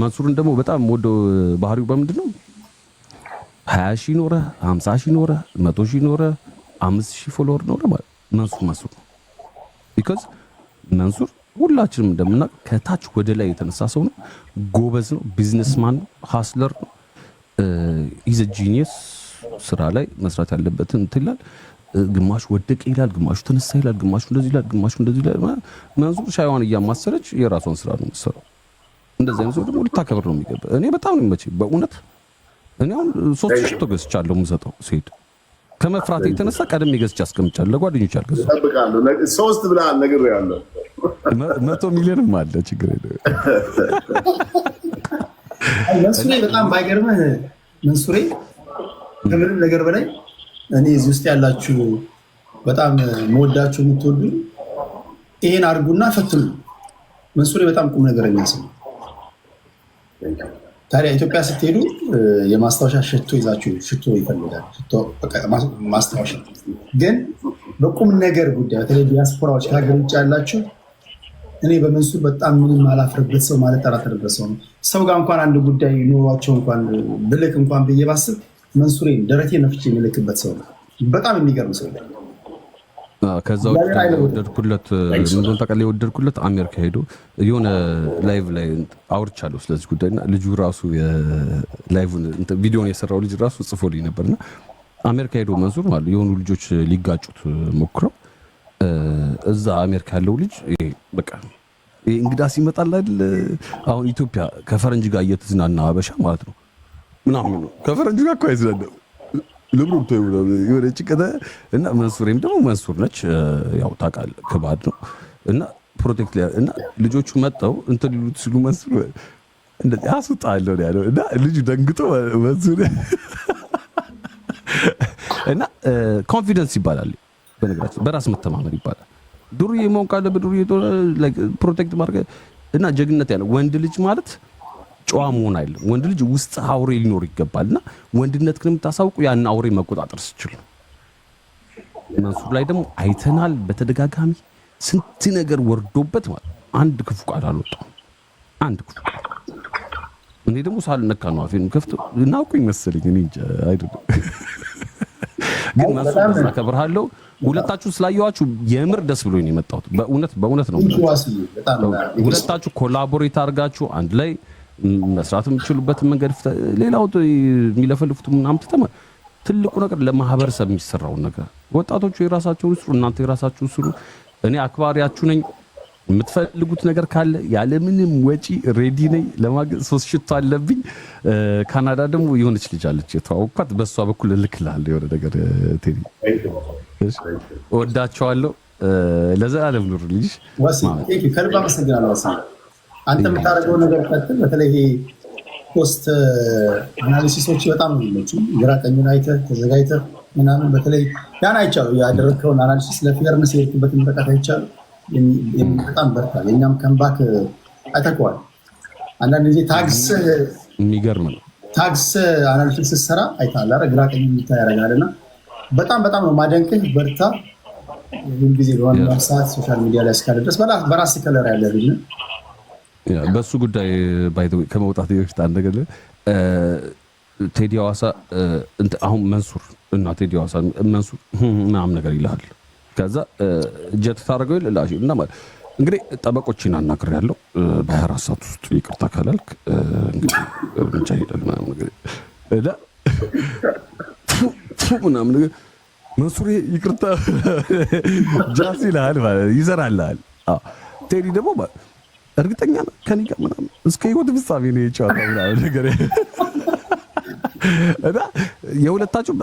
S3: መንሱርን ደግሞ በጣም ወደው ባህሪው በምንድን ነው 20 ሺህ ኖረ 50 ሺህ ኖረ 100 ሺህ ኖረ 5 ሺህ ፎሎወር ኖረ ማለት መንሱር ነው። ቢኮዝ መንሱር ሁላችንም እንደምናውቅ ከታች ወደ ላይ የተነሳ ሰው ነው። ጎበዝ ነው። ቢዝነስማን ነው። ሃስለር ነው። ኢዝ ጂኒየስ። ስራ ላይ መስራት ያለበትን ትላል። ግማሹ ወደቀ ይላል፣ ግማሹ ተነሳ ይላል፣ ግማሹ እንደዚህ ይላል፣ ግማሹ እንደዚህ ይላል። መንሱር ሻይዋን እያማሰለች የራሷን ስራ ነው የምትሰራው። እንደዚህ አይነት ሰው ደግሞ ልታከብር ነው የሚገባ። እኔ በጣም ነው የሚመቸኝ በእውነት። እኔ አሁን 3 ሽቶ ገዝቻለሁ የምሰጠው ሴት ከመፍራት የተነሳ ቀደም ገዝቼ አስቀምጫለሁ። ለጓደኞች አልገዛም።
S1: እጠብቃለሁ። 3 ብለሃል ነግሬሃለሁ።
S3: 100 ሚሊዮንም አለ ችግር የለም።
S2: መንሱሬ በጣም ባይገርምህ መንሱሬ ከምንም ነገር በላይ እኔ እዚህ ውስጥ ያላችሁ በጣም መወዳችሁ የምትወዱ ይሄን አድርጉና ፈትኑ። መንሱሬ በጣም ቁም ነገረኛ ሰው። ታዲያ ኢትዮጵያ ስትሄዱ የማስታወሻ ሽቶ ይዛችሁ ሽቶ ይፈልጋል። ሽቶ ማስታወሻ ግን በቁም ነገር ጉዳይ በተለይ ዲያስፖራዎች ከሀገር ውጭ ያላችሁ እኔ በመንሱር በጣም ምንም አላፍርበት ሰው ማለት ጠራተርበት ሰው ነው። ሰው ጋር እንኳን አንድ ጉዳይ ኖሯቸው እንኳን ብልክ እንኳን ብዬ ባስብ መንሱሬ ደረቴ ነፍቼ የሚልክበት ሰው ነው። በጣም የሚገርም ሰው ነው።
S3: ከዛ ውጭ የወደድኩለት ምንድን ታውቃለህ? የወደድኩለት አሜሪካ ሄዶ የሆነ ላይቭ ላይ አውርቻለሁ ስለዚህ ጉዳይና ልጁ ራሱ የላይቭን ቪዲዮን የሰራው ልጅ ራሱ ጽፎልኝ ነበርና አሜሪካ ሄዶ መንሱር ማለት የሆኑ ልጆች ሊጋጩት ሞክረው እዛ አሜሪካ ያለው ልጅ በቃ እንግዳ ሲመጣል አይደል አሁን ኢትዮጵያ ከፈረንጅ ጋር እየተዝናና አበሻ ማለት ነው ምናምን ነው ከፈረንጅ ጋር እኮ አይዝናናም ለብሩም ተይው የሆነ ጭቀተ እና መንሱሬም ደግሞ መንሱር ነች ያው ታውቃለህ ከባድ ነው እና ፕሮቴክት እና ልጆቹ መጣው እንትን ሊሉት ሲሉ መንሱር እንደዚህ አስወጣለሁ ያለው እና ልጁ ደንግጦ መንሱር እና ኮንፊደንስ ይባላል በነገራችን በራስ መተማመን ይባላል። ዱርዬ መሆን ካለብህ ዱርዬ ፕሮቴክት ማድረግ እና ጀግንነት ያለው ወንድ ልጅ ማለት ጨዋ መሆን አይደለም። ወንድ ልጅ ውስጥ አውሬ ሊኖር ይገባልና ወንድነት ግን የምታሳውቁ ያን አውሬ መቆጣጠር ሲችል ነው። መንሱር ላይ ደግሞ አይተናል በተደጋጋሚ ስንት ነገር ወርዶበት ማለት አንድ ክፉ ቃል አልወጣም። አንድ ክፉ ቃል እኔ ደግሞ ሳልነካ ነው አፌን ከፍቶ እናውቁኝ መሰለኝ እኔ እንጃ አይደለም። ግን መንሱር አከብርሃለሁ። ሁለታችሁ ስላየዋችሁ የምር ደስ ብሎኝ ነው የመጣሁት። በእውነት ነው። ሁለታችሁ ኮላቦሬት አድርጋችሁ አንድ ላይ መስራት የምትችሉበት መንገድ ሌላው የሚለፈልፉት ምናምን ተተማ ትልቁ ነገር ለማህበረሰብ የሚሰራው ነገር ወጣቶቹ የራሳቸውን ስሩ፣ እናንተ የራሳችሁን ስሩ። እኔ አክባሪያችሁ ነኝ። የምትፈልጉት ነገር ካለ ያለምንም ወጪ ሬዲ ነኝ ለማገዝ። 3 ሽቶ አለብኝ። ካናዳ ደግሞ የሆነች ልጅ አለች የተዋወቅኳት፣ በሷ በኩል እልክልሃለሁ የሆነ ነገር ቴዲ። እወዳቸዋለሁ። ለዘላለም ኑር ልጅ
S2: ከልብ አመሰግናለሁ። አንተ የምታደርገው ነገር ቀጥል። በተለይ ፖስት አናሊሲሶች በጣም ነው የሚመቹኝ። ግራ ቀኙን አይተህ ተዘጋጅተህ ምናምን በተለይ ያን አይቻሉ ያደረግከውን አናሊሲስ ለፌርነስ የሄድክበትን ርቀት አይቻሉ በጣም በርታል። የኛም ከምባክ አይተከዋል። አንዳንድ ጊዜ ታግስህ
S3: የሚገርም ነው።
S2: ታግስህ አናሊሲስ ስትሰራ አይተሃል አይደል? ግራ ቀኙን እንድታይ ያደርጋልና በጣም ነው ማደንቅህ። በርታ። ሁልጊዜ ለዋና ሰዓት ሶሻል ሚዲያ ላይ እስካለ ድረስ በራስ ከለር ያለ ልጅ ነው።
S3: በሱ ጉዳይ ባይተው ከመውጣት በፊት አንድ ነገር ቴዲ ሐዋሳ አሁን መንሱር እና ቴዲ ሐዋሳ መንሱር ምናምን ነገር ይልሃል። ከዛ ጀት ታደርገው ይላል እና ማለት እንግዲህ ጠበቆችን አናግሬያለሁ። በ24 ሰዓት ውስጥ ይቅርታ ካላልክ እንግዲህ እርምጃ ይሄዳል ምናምን ነገር እና ምናምን ነገር መንሱር ይቅርታ ጃስ ይልሃል ማለት ይሰራልሃል። ቴዲ ደግሞ እርግጠኛ ነህ ከኔ ጋር ምናምን እስከ ህይወት ፍጻሜ ነው የጨዋታው ምናምን ነገር እና የሁለታችሁ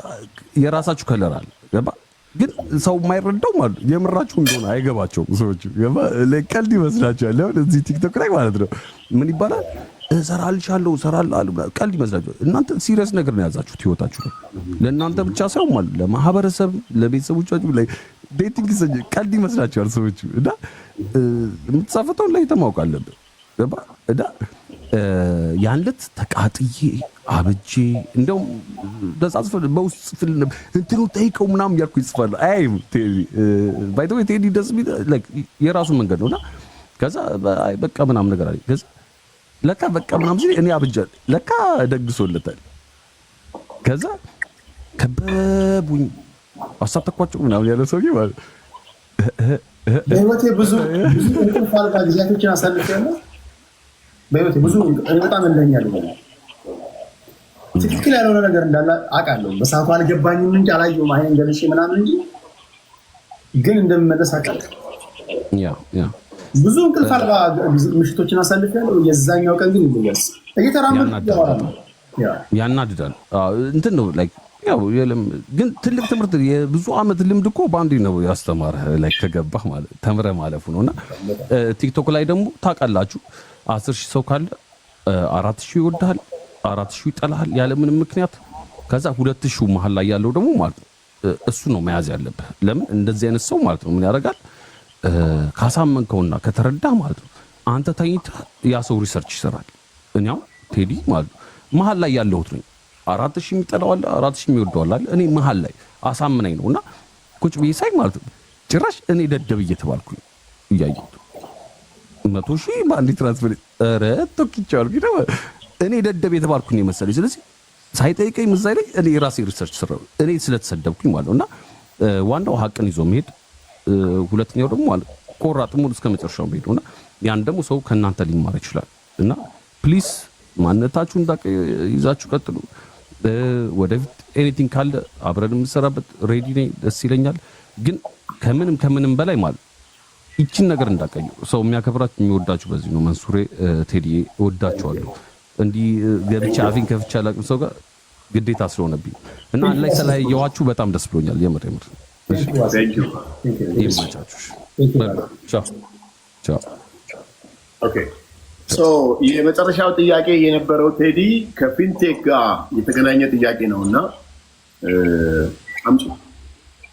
S3: የራሳችሁ ከለር አለ ገባ። ግን ሰው የማይረዳው ማለት የምራችሁ እንደሆነ አይገባቸውም ሰዎቹ ገባ። ለቀልድ ይመስላችኋል። አሁን እዚህ ቲክቶክ ላይ ማለት ነው ምን ይባላል እሰራልሻለሁ ቀልድ ይመስላችኋል። እናንተ ሲሪየስ ነገር ነው ያዛችሁት ህይወታችሁ ላይ ለእናንተ ብቻ ሳይሆን ማለት ለማህበረሰብ ለቤተሰቦቻችሁ ላይ ዴቲንግ ቀልድ ይመስላችኋል ሰዎቹ እና የምትጻፈተውን ላይ ተማውቅ አለብህ። ገባ እዳ ያን ዕለት ተቃጥዬ አብጄ እንደውም ተጻጽፈ በውስጥ ጽፍል እንትኑ ጠይቀው ምናምን እያልኩ ይጽፋል። አይ ቴዲ ባይ ዘ ወይ ቴዲ ደስ ቢ ላይክ የራሱ መንገድ ነውና ከዛ በቃ ምናምን ነገር አለ። ከዛ ለካ በቃ ምናምን ሲል እኔ አብጃለሁ ለካ ደግሶለታል። ከዛ ከበቡኝ አሳተኳቸው ምናምን ያለ ሰውዬ ማለት
S2: በህይወቴ ብዙ እንቅልፍ አልባ ጊዜያቶችን አሳልፌያለሁ። በህይወቴ ብዙ በጣም እንደኛለሁ ትክክል ያልሆነ ነገር እንዳለ አውቃለሁ። በሰዓቱ አልገባኝም እንጂ አላየሁም አይን ገልሼ ምናምን እንጂ ግን እንደምመለስ አውቃለሁ። ብዙ እንቅልፍ አልባ ምሽቶችን አሳልፌያለሁ። የዛኛው ቀን ግን ይልያስ እየተራመድኩ
S3: ያናድዳል። እንትን ነው ላይክ ያው ግን ትልቅ ትምህርት የብዙ ዓመት ልምድ እኮ በአንዴ ነው ያስተማረህ ላይ ከገባህ ማለት ተምረህ ማለፉ ነውና ቲክቶክ ላይ ደግሞ ታውቃላችሁ 10,000 ሰው ካለ 4,000 ይወድሃል 4,000 ይጠላሃል ያለ ምንም ምክንያት። ከዛ 2,000 መሀል ላይ ያለው ደግሞ ማለት እሱ ነው መያዝ ያለብህ። ለምን እንደዚህ አይነት ሰው ማለት ነው ምን ያደርጋል ካሳመንከውና ከተረዳህ ማለት ነው አንተ ተኝተህ ያ ሰው ሪሰርች ይሰራል። እኛው ቴዲ ማለት ነው መሀል ላይ ያለሁት ነኝ 4,000 የሚጠላዋል 4,000 የሚወደዋል አይደል እኔ መሀል ላይ አሳምነኝ ነውና ቁጭ ብዬ ሳይ ማለት ነው ጭራሽ እኔ ደደብ እየተባልኩኝ እያየሁት 100,000 በአንድ ትራንስፈር ረቶክቻል ግን እኔ ደደብ የተባልኩኝ መሰለኝ። ስለዚህ ሳይጠይቀኝ ምዛይ ላይ እኔ ራሴ ሪሰርች ሰራው እኔ ስለተሰደብኩኝ ማለት ነውና ዋናው ሀቅን ይዞ መሄድ፣ ሁለተኛው ደግሞ ማለት ቆራጥ ሙሉ እስከ መጨረሻው መሄድ ነውና ያን ደግሞ ሰው ከናንተ ሊማር ይችላል። እና ፕሊስ ማንነታችሁን ይዛችሁ ቀጥሉ። ወደፊት ኤኒቲንግ ካለ አብረን የምንሰራበት ሬዲ ነኝ፣ ደስ ይለኛል። ግን ከምንም በላይ ማለት ይችን ነገር እንዳቀዩ ሰው የሚያከብራችሁ የሚወዳችሁ በዚህ ነው። መንሱሬ ቴዲ እወዳችኋለሁ። እንዲህ ገብቻ አፊን ከፍቻ አላቅም ሰው ጋር ግዴታ ስለሆነብኝ እና ላይ ስለያየኋችሁ በጣም ደስ ብሎኛል። የምር ይመቻችሁ። ቻው።
S1: ኦኬ የመጨረሻው ጥያቄ የነበረው ቴዲ ከፊንቴክ ጋር የተገናኘ ጥያቄ ነው እና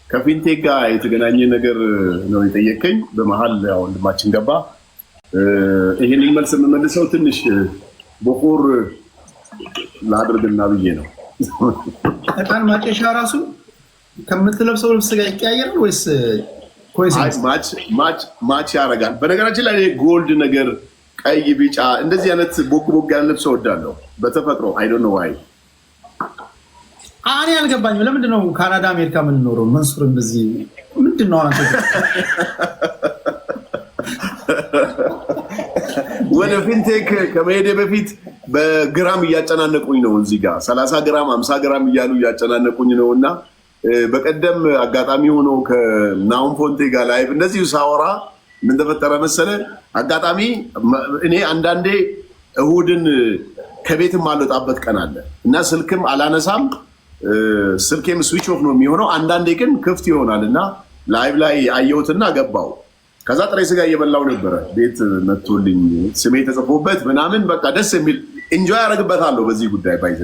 S1: ከፊንቴክ ጋር የተገናኘ ነገር ነው የጠየቀኝ። በመሀል ወንድማችን ገባ። ይሄንን መልስ የምመልሰው ትንሽ በኮር ላድርግና ብዬ ነው።
S2: እጣን ማጨሻ ራሱ ከምትለብሰው ልብስ ጋር ይቀያየራል ወይስ
S1: ማች ያደርጋል? በነገራችን ላይ ጎልድ ነገር ቀይ፣ ቢጫ እንደዚህ አይነት ቦግ ያለ ልብስ እወዳለሁ በተፈጥሮ። አይ ዶንት ኖ ዋይ።
S2: እኔ አልገባኝም። ለምንድን ነው ካናዳ አሜሪካ የምንኖረው? መንሱር እንደዚህ ምንድን ነው አንተ?
S1: ወደ ፊንቴክ ከመሄዴ በፊት በግራም እያጨናነቁኝ ነው። እዚህ ጋር 30 ግራም 50 ግራም እያሉ እያጨናነቁኝ ነው እና በቀደም አጋጣሚ ሆኖ ከናሁም ፎንቴ ጋር ላይቭ እንደዚሁ ሳወራ ምን ተፈጠረ መሰለ? አጋጣሚ እኔ አንዳንዴ እሁድን ከቤትም አልወጣበት ቀን አለ እና ስልክም አላነሳም፣ ስልኬም ስዊች ኦፍ ነው የሚሆነው። አንዳንዴ ግን ክፍት ይሆናል እና ላይቭ ላይ አየሁትና ገባው። ከዛ ጥሬ ስጋ እየበላው ነበረ። ቤት መጥቶልኝ ስሜ ተጽፎበት ምናምን በቃ ደስ የሚል ኢንጆይ ያደርግበታለሁ በዚህ ጉዳይ ባይዘ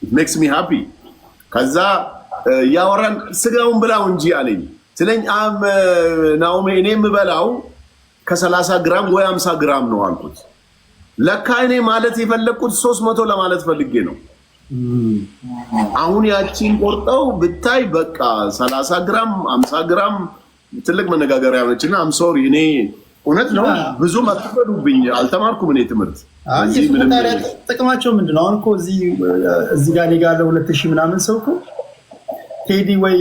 S1: ኢት ሜክስ ሚ ሃፒ። ከዛ ያወራን ስጋውን ብላው እንጂ አለኝ ስለኝ ናኦሚ እኔ የምበላው ከ30 ግራም ወይ 50 ግራም ነው አልኩት። ለካ እኔ ማለት የፈለኩት 300 ለማለት ፈልጌ ነው። አሁን ያቺን ቆርጠው ብታይ በቃ 30 ግራም 50 ግራም ትልቅ መነጋገሪያ ነችና አም ሶሪ። እኔ እውነት ነው ብዙ አትፈዱብኝ፣ አልተማርኩም እኔ ትምህርት።
S2: ጥቅማቸው ምንድነው? አሁን እኮ እዚህ ጋር ሊጋ ያለው 2000 ምናምን ሰው እኮ ቴዲ ወይ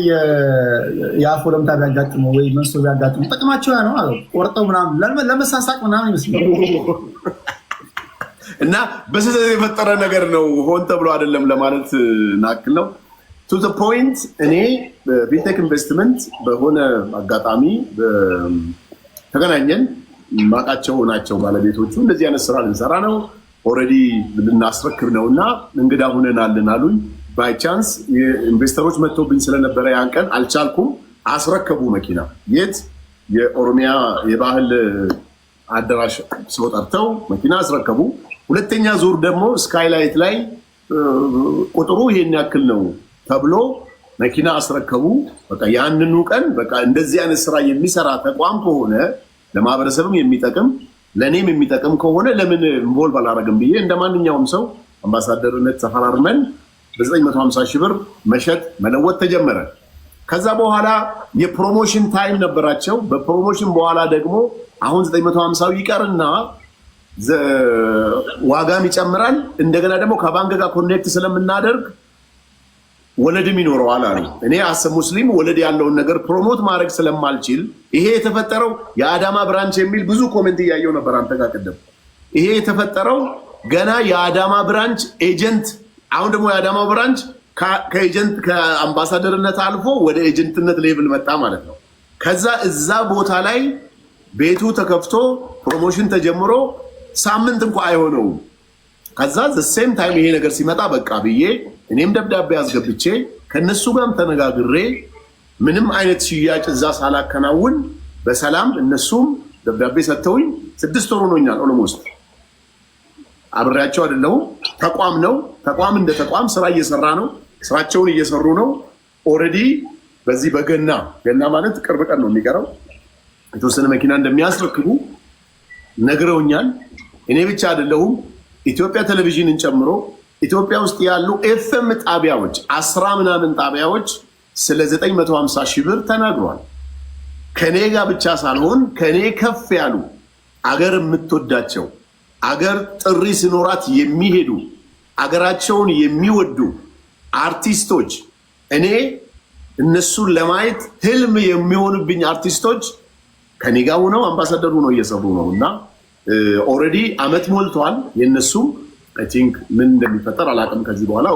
S2: የአፎ ለምታ ቢያጋጥመው ወይ መንሱር ቢያጋጥመው ጥቅማቸው ያ ነው አለ። ቆርጠው ምናምን ለመሳሳቅ ምናምን ይመስላል
S1: እና በስህተት የፈጠረ ነገር ነው፣ ሆን ተብሎ አይደለም ለማለት ናክል ነው። ቱ ዘ ፖይንት እኔ በፊንቴክ ኢንቨስትመንት በሆነ አጋጣሚ ተገናኘን። ማቃቸው ናቸው ባለቤቶቹ። እንደዚህ አይነት ስራ ልንሰራ ነው ኦልሬዲ ልናስረክብ ነው እና እንግዳ ሁነናልን አሉኝ። ባይ ቻንስ ኢንቨስተሮች መጥተውብኝ ስለነበረ ያን ቀን አልቻልኩም። አስረከቡ መኪና የት የኦሮሚያ የባህል አዳራሽ ሰው ጠርተው መኪና አስረከቡ። ሁለተኛ ዙር ደግሞ ስካይላይት ላይ ቁጥሩ ይሄን ያክል ነው ተብሎ መኪና አስረከቡ። በቃ ያንኑ ቀን በቃ እንደዚህ አይነት ስራ የሚሰራ ተቋም ከሆነ ለማህበረሰብም የሚጠቅም ለኔም የሚጠቅም ከሆነ ለምን ኢንቮልቭ አላረግም ብዬ እንደማንኛውም ሰው አምባሳደርነት ተፈራርመን በ950 ሺህ ብር መሸጥ መለወጥ ተጀመረ። ከዛ በኋላ የፕሮሞሽን ታይም ነበራቸው። በፕሮሞሽን በኋላ ደግሞ አሁን 950 ይቀርና ዋጋም ይጨምራል። እንደገና ደግሞ ከባንክ ጋር ኮኔክት ስለምናደርግ ወለድም ይኖረዋል አሉ። እኔ አሰ ሙስሊም ወለድ ያለውን ነገር ፕሮሞት ማድረግ ስለማልችል ይሄ የተፈጠረው የአዳማ ብራንች የሚል ብዙ ኮሜንት እያየው ነበር አንተ ጋር ቀደም። ይሄ የተፈጠረው ገና የአዳማ ብራንች ኤጀንት፣ አሁን ደግሞ የአዳማ ብራንች ከኤጀንት ከአምባሳደርነት አልፎ ወደ ኤጀንትነት ሌቭል መጣ ማለት ነው። ከዛ እዛ ቦታ ላይ ቤቱ ተከፍቶ ፕሮሞሽን ተጀምሮ ሳምንት እንኳ አይሆነውም። ከዛ ዘሴም ታይም ይሄ ነገር ሲመጣ በቃ ብዬ እኔም ደብዳቤ አስገብቼ ከነሱ ጋርም ተነጋግሬ ምንም አይነት ሽያጭ እዛ ሳላከናውን በሰላም እነሱም ደብዳቤ ሰጥተውኝ 6 ወር ሆኖኛል። ኦልሞስት አብሬያቸው አይደለሁም። ተቋም ነው። ተቋም እንደ ተቋም ስራ እየሰራ ነው። ስራቸውን እየሰሩ ነው። ኦልሬዲ በዚህ በገና ማለት ቅርብ ቀን ነው የሚቀረው የተወሰነ መኪና እንደሚያስረክቡ ነግረውኛል። እኔ ብቻ አይደለሁም፣ ኢትዮጵያ ቴሌቪዥንን ጨምሮ ኢትዮጵያ ውስጥ ያሉ ኤፍኤም ጣቢያዎች 10 ምናምን ጣቢያዎች ስለ 950 ሺህ ብር ተናግሯል። ከኔ ጋር ብቻ ሳልሆን ከኔ ከፍ ያሉ አገር የምትወዳቸው አገር ጥሪ ሲኖራት የሚሄዱ አገራቸውን የሚወዱ አርቲስቶች እኔ እነሱን ለማየት ህልም የሚሆንብኝ አርቲስቶች ከኔ ጋር ሆነው አምባሳደሩ ነው እየሰሩ ነው እና ኦልሬዲ አመት ሞልቷል። የነሱም አይ ቲንክ ምን እንደሚፈጠር አላውቅም። ከዚህ በኋላ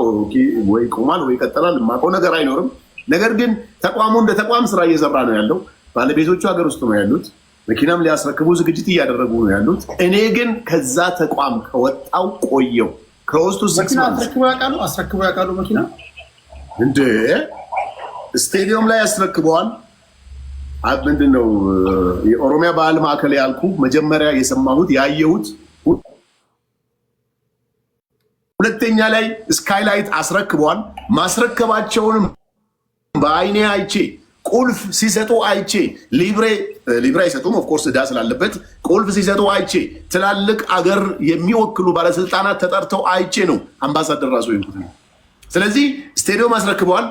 S1: ወይ ይቆማል ወይ ይቀጥላል፣ የማውቀው ነገር አይኖርም። ነገር ግን ተቋሙ እንደ ተቋም ስራ እየሰራ ነው ያለው። ባለቤቶቹ ሀገር ውስጥ ነው ያሉት። መኪናም ሊያስረክቡ ዝግጅት እያደረጉ ነው ያሉት። እኔ ግን ከዛ ተቋም ከወጣው ቆየው ከውስጡ
S2: መኪና አስረክበው ያውቃሉ። መኪና
S1: እንደ ስቴዲየም ላይ ያስረክበዋል። ምንድነው የኦሮሚያ ባህል ማዕከል ያልኩ መጀመሪያ የሰማሁት ያየሁት። ሁለተኛ ላይ ስካይላይት አስረክበዋል። ማስረከባቸውንም በአይኔ አይቼ ቁልፍ ሲሰጡ አይቼ ሊብሬ አይሰጡም ኦፍኮርስ ዕዳ ስላለበት ቁልፍ ሲሰጡ አይቼ ትላልቅ አገር የሚወክሉ ባለስልጣናት ተጠርተው አይቼ ነው አምባሳደር ራሱ ይሁት። ስለዚህ ስቴዲየም አስረክበዋል፣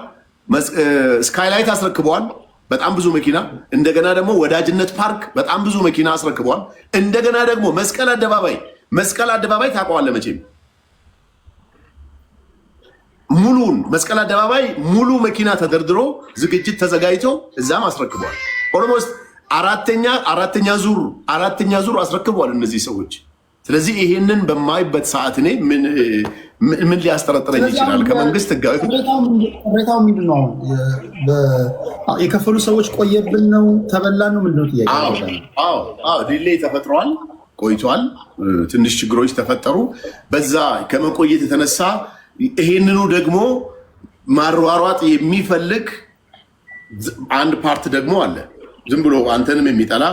S1: ስካይላይት አስረክበዋል፣ በጣም ብዙ መኪና። እንደገና ደግሞ ወዳጅነት ፓርክ በጣም ብዙ መኪና አስረክበዋል። እንደገና ደግሞ መስቀል አደባባይ ታውቀዋለህ መቼም ሙሉን መስቀል አደባባይ ሙሉ መኪና ተደርድሮ ዝግጅት ተዘጋጅቶ እዛም አስረክበዋል። ኦልሞስት አራተኛ ዙር አስረክበዋል እነዚህ ሰዎች። ስለዚህ ይሄንን በማይበት ሰዓት እኔ ምን ሊያስጠረጥረኝ ይችላል? ከመንግስት ህጋዊ
S2: ቅሬታው ምንድን ነው? የከፈሉ ሰዎች ቆየብን ነው ተበላን ነው ምንድነው ጥያቄ?
S1: ዲሌይ ተፈጥሯል፣ ቆይቷል። ትንሽ ችግሮች ተፈጠሩ። በዛ ከመቆየት የተነሳ ይሄንኑ ደግሞ ማሯሯጥ የሚፈልግ አንድ ፓርት ደግሞ አለ። ዝም ብሎ አንተንም የሚጠላ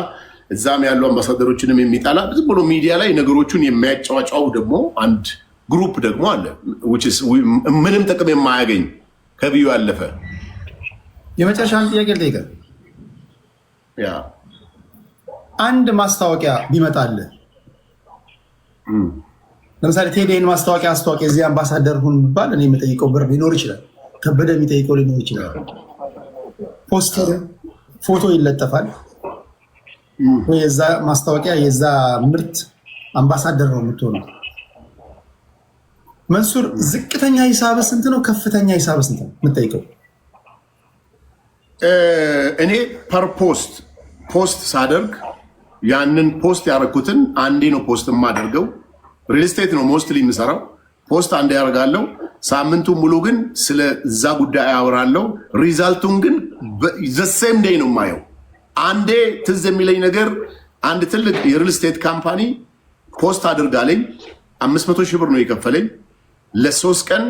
S1: እዛም ያሉ አምባሳደሮችንም የሚጠላ ዝም ብሎ ሚዲያ ላይ ነገሮቹን የሚያጫዋጫው ደግሞ አንድ ግሩፕ ደግሞ አለ። ምንም ጥቅም የማያገኝ ከብዩ ያለፈ።
S2: የመጨረሻን ጥያቄ ልጠይቅህ። አንድ ማስታወቂያ ቢመጣልህ ለምሳሌ ቴዲን ማስታወቂያ እዚህ አምባሳደር ሁን የሚባል እኔ የምጠይቀው ብር ሊኖር ይችላል። ከበደ የሚጠይቀው ሊኖር ይችላል። ፖስተር ፎቶ ይለጠፋል ወይ የዛ ማስታወቂያ የዛ ምርት አምባሳደር ነው የምትሆነው። መንሱር ዝቅተኛ ሂሳብ ስንት ነው? ከፍተኛ ሂሳብ ስንት ነው የምጠይቀው?
S1: እኔ ፐር ፖስት ሳደርግ ያንን ፖስት ያደረኩትን አንዴ ነው ፖስት የማደርገው። ሪል ስቴት ነው ሞስትሊ የምሰራው። ፖስት አንዴ ያደርጋለሁ። ሳምንቱን ሙሉ ግን ስለዛ ጉዳይ አወራለሁ። ሪዛልቱን ግን ዘሴም ዴይ ነው የማየው። አንዴ ትዝ የሚለኝ ነገር አንድ ትልቅ የሪል ስቴት ካምፓኒ ፖስት አድርጋለኝ 500 ሺህ ብር ነው የከፈለኝ። ለ3 ቀን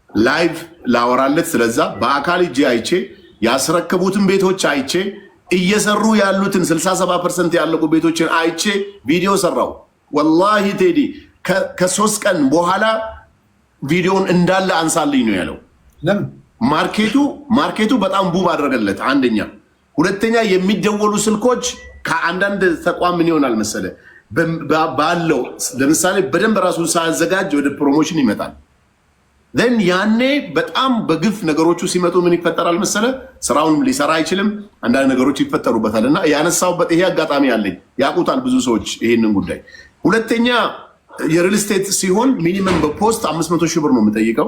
S1: ላይቭ ላወራለት ስለዛ በአካል እጄ አይቼ ያስረከቡትን ቤቶች አይቼ እየሰሩ ያሉትን 67% ያለቁ ቤቶችን አይቼ ቪዲዮ ሰራው። ወላሂ ቴዲ ከ3 ቀን በኋላ ቪዲዮን እንዳለ አንሳልኝ ነው ያለው።
S2: ለምን?
S1: ማርኬቱ በጣም ቡብ አደረገለት። አንደኛ። ሁለተኛ የሚደወሉ ስልኮች ከአንዳንድ ተቋም ምን ይሆናል መሰለ ባለው ለምሳሌ በደንብ ራሱን ሳያዘጋጅ ወደ ፕሮሞሽን ይመጣል። then ያኔ በጣም በግፍ ነገሮቹ ሲመጡ ምን ይፈጠራል መሰለ ስራውን ሊሰራ አይችልም። አንዳንድ ነገሮች ይፈጠሩበታልና ያነሳውበት ይሄ አጋጣሚ አለኝ። ያቁታል ብዙ ሰዎች ይሄንን ጉዳይ። ሁለተኛ የሪል ስቴት ሲሆን ሚኒመም በፖስት 500 ሺህ ብር ነው የምጠይቀው።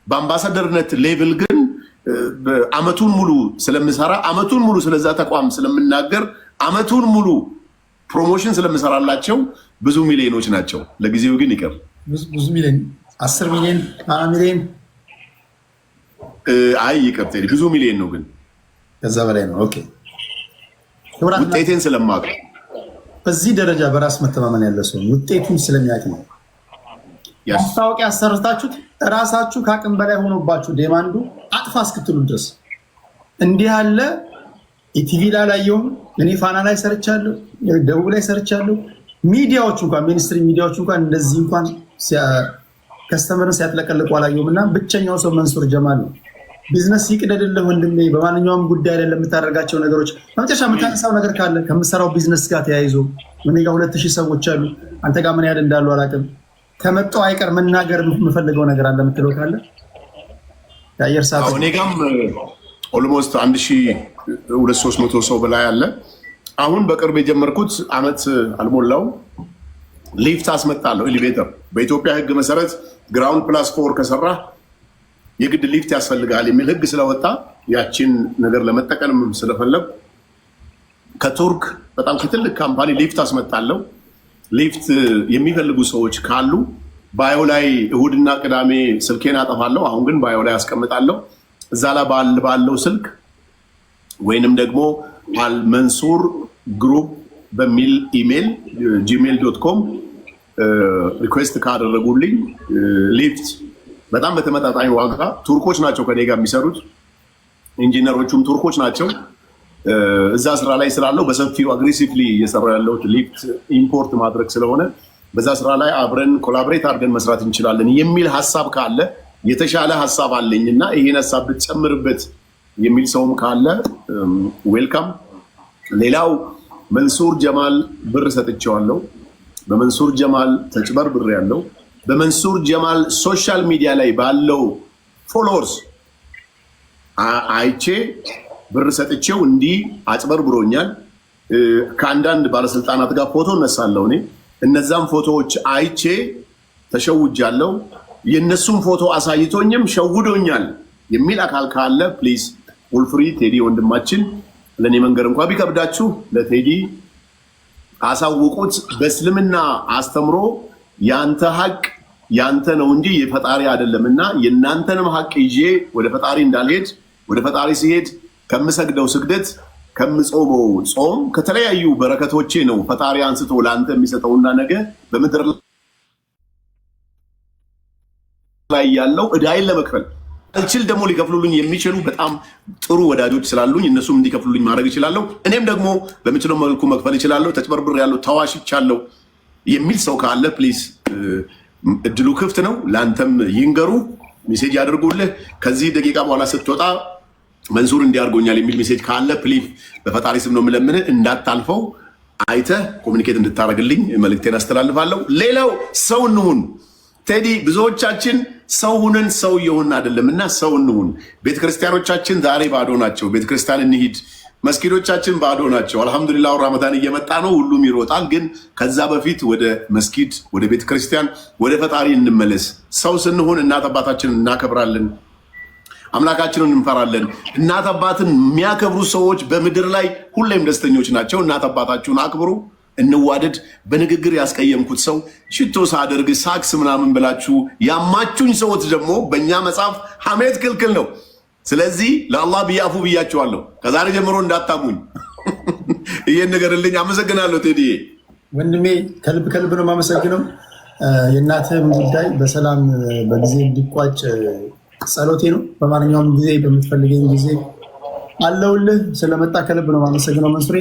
S1: በአምባሳደርነት ሌቭል ግን አመቱን ሙሉ ስለምሰራ አመቱን ሙሉ ስለዛ ተቋም ስለምናገር አመቱን ሙሉ ፕሮሞሽን ስለምሰራላቸው ብዙ ሚሊዮኖች ናቸው። ለጊዜው ግን ይቀር
S2: ብዙ ሚሊዮን 10 ሚሊዮን 20 ሚሊዮን
S1: አይ ይቀር ብዙ ሚሊዮን ነው ግን
S2: ከዛ በላይ ነው። ኦኬ
S1: ውጤቴን ስለማውቅ
S2: በዚህ ደረጃ በራስ መተማመን ያለ ሰው ውጤቱን ስለሚያውቅ ነው። ማስታወቂያ አሰርታችሁት ራሳችሁ ከአቅም በላይ ሆኖባችሁ ዴማንዱ አጥፋ እስክትሉ ድረስ እንዲህ ያለ ኢቲቪ ላይ ላየውም እኔ ፋና ላይ ሰርቻለሁ፣ ደቡብ ላይ ሰርቻለሁ። ሚዲያዎች እንኳን ሚኒስትሪ ሚዲያዎች እንኳን እንደዚህ እንኳን ከስተመርን ሲያጥለቀልቁ አላየሁም። እና ብቸኛው ሰው መንሱር ጀማል ነው። ቢዝነስ ይቅደድልህ ወንድሜ። በማንኛውም ጉዳይ ላይ ለምታደርጋቸው ነገሮች በመጨረሻ የምታነሳው ነገር ካለ ከምሰራው ቢዝነስ ጋር ተያይዞ እኔ ጋር 2000 ሰዎች አሉ። አንተ ጋር ምን ያህል እንዳሉ አላውቅም። ከመጣው አይቀር መናገር የምፈልገው ነገር አለ የምትለው ካለ የአየር ሰዓት
S1: እኔ ጋርም ኦልሞስት 1200-300 ሰው በላይ አለ። አሁን በቅርብ የጀመርኩት አመት አልሞላው ሊፍት አስመጣለሁ። ኤሊቬተር በኢትዮጵያ ሕግ መሰረት ግራውንድ ፕላስ 4 ከሰራ የግድ ሊፍት ያስፈልጋል የሚል ሕግ ስለወጣ ያችን ነገር ለመጠቀም ስለፈለግ ከቱርክ በጣም ከትልቅ ካምፓኒ ሊፍት አስመጣለሁ። ሊፍት የሚፈልጉ ሰዎች ካሉ ባዮ ላይ እሁድና ቅዳሜ ስልኬን አጠፋለሁ። አሁን ግን ባዮ ላይ አስቀምጣለሁ። እዛ ላይ ባለው ስልክ ወይንም ደግሞ አልመንሱር ግሩፕ በሚል ኢሜል gmail.com ሪኩዌስት ካደረጉልኝ ሊፍት በጣም በተመጣጣኝ ዋጋ ቱርኮች ናቸው ከኔ ጋር የሚሰሩት። ኢንጂነሮቹም ቱርኮች ናቸው። እዛ ስራ ላይ ስላለው በሰፊው አግሬሲቭሊ እየሰራ ያለው ሊፍት ኢምፖርት ማድረግ ስለሆነ በዛ ስራ ላይ አብረን ኮላቦሬት አድርገን መስራት እንችላለን የሚል ሀሳብ ካለ የተሻለ ሀሳብ አለኝና ይሄን ሀሳብ ብትጨምርበት የሚል ሰውም ካለ ዌልካም። ሌላው መንሱር ጀማል ብር ሰጥቼዋለሁ። በመንሱር ጀማል ተጭበር ብር ያለው በመንሱር ጀማል ሶሻል ሚዲያ ላይ ባለው ፎሎወርስ አይቼ ብር ሰጥቼው እንዲህ አጭበርብሮኛል። ከአንዳንድ ባለስልጣናት ጋር ፎቶ እነሳለሁ። እኔ እነዛም ፎቶዎች አይቼ ተሸውጃለሁ። የነሱም ፎቶ አሳይቶኝም ሸውዶኛል የሚል አካል ካለ ፕሊዝ ውልፍሪ ቴዲ ወንድማችን ለኔ መንገር እንኳን ቢከብዳችሁ ለቴዲ አሳውቁት። በእስልምና አስተምሮ ያንተ ሀቅ ያንተ ነው እንጂ የፈጣሪ አይደለምና የናንተንም ሀቅ ይዤ ወደ ፈጣሪ እንዳልሄድ ወደ ፈጣሪ ሲሄድ ከምሰግደው ስግደት ከምጾመው ጾም ከተለያዩ በረከቶቼ ነው ፈጣሪ አንስቶ ለአንተ የሚሰጠውና ነገ በምድር ላይ ያለው እዳይን ለመክፈል አልችል ደግሞ ሊከፍሉልኝ የሚችሉ በጣም ጥሩ ወዳጆች ስላሉኝ እነሱም እንዲከፍሉልኝ ማድረግ እችላለሁ። እኔም ደግሞ በምችለው መልኩ መክፈል እችላለሁ። ተጭበርብር ያለው ተዋሽቻለሁ የሚል ሰው ካለ ፕሊዝ እድሉ ክፍት ነው። ለአንተም ይንገሩ፣ ሜሴጅ ያደርጉልህ። ከዚህ ደቂቃ በኋላ ስትወጣ መንሱር እንዲያርጎኛል የሚል ሜሴጅ ካለ ፕሊዝ በፈጣሪ ስም ነው የምለምንህ እንዳታልፈው አይተህ ኮሚኒኬት እንድታደርግልኝ መልእክቴን አስተላልፋለሁ። ሌላው ሰው እንሁን። ቴዲ ብዙዎቻችን ሰው ሁነን ሰው እየሆንን አይደለም እና ሰው እንሁን። ቤተክርስቲያኖቻችን ዛሬ ባዶ ናቸው። ቤተክርስቲያን እንሂድ። መስጊዶቻችን ባዶ ናቸው። አልሐምዱሊላህ ረመዳን እየመጣ ነው፣ ሁሉም ይሮጣል። ግን ከዛ በፊት ወደ መስጊድ፣ ወደ ቤተክርስቲያን፣ ወደ ፈጣሪ እንመለስ። ሰው ስንሆን እናት አባታችንን እናከብራለን፣ አምላካችንን እንፈራለን። እናት አባትን የሚያከብሩ ሰዎች በምድር ላይ ሁሌም ደስተኞች ናቸው። እናት አባታችሁን አክብሩ፣ እንዋደድ። በንግግር ያስቀየምኩት ሰው ሽቶ ሳደርግ ሳክስ ምናምን ብላችሁ ያማችሁኝ ሰዎች ደግሞ በእኛ መጽሐፍ ሐሜት ክልክል ነው። ስለዚህ ለአላህ ብያፉ ብያችኋለሁ። ከዛሬ ጀምሮ እንዳታሙኝ። ይህን ንገርልኝ። አመሰግናለሁ ቴዲ
S2: ወንድሜ፣ ከልብ ከልብ ነው የማመሰግነው። የእናትህም ጉዳይ በሰላም በጊዜ እንዲቋጭ ጸሎቴ ነው። በማንኛውም ጊዜ በምትፈልገኝ ጊዜ አለውልህ። ስለመጣ ከልብ ነው የማመሰግነው መንሱሬ።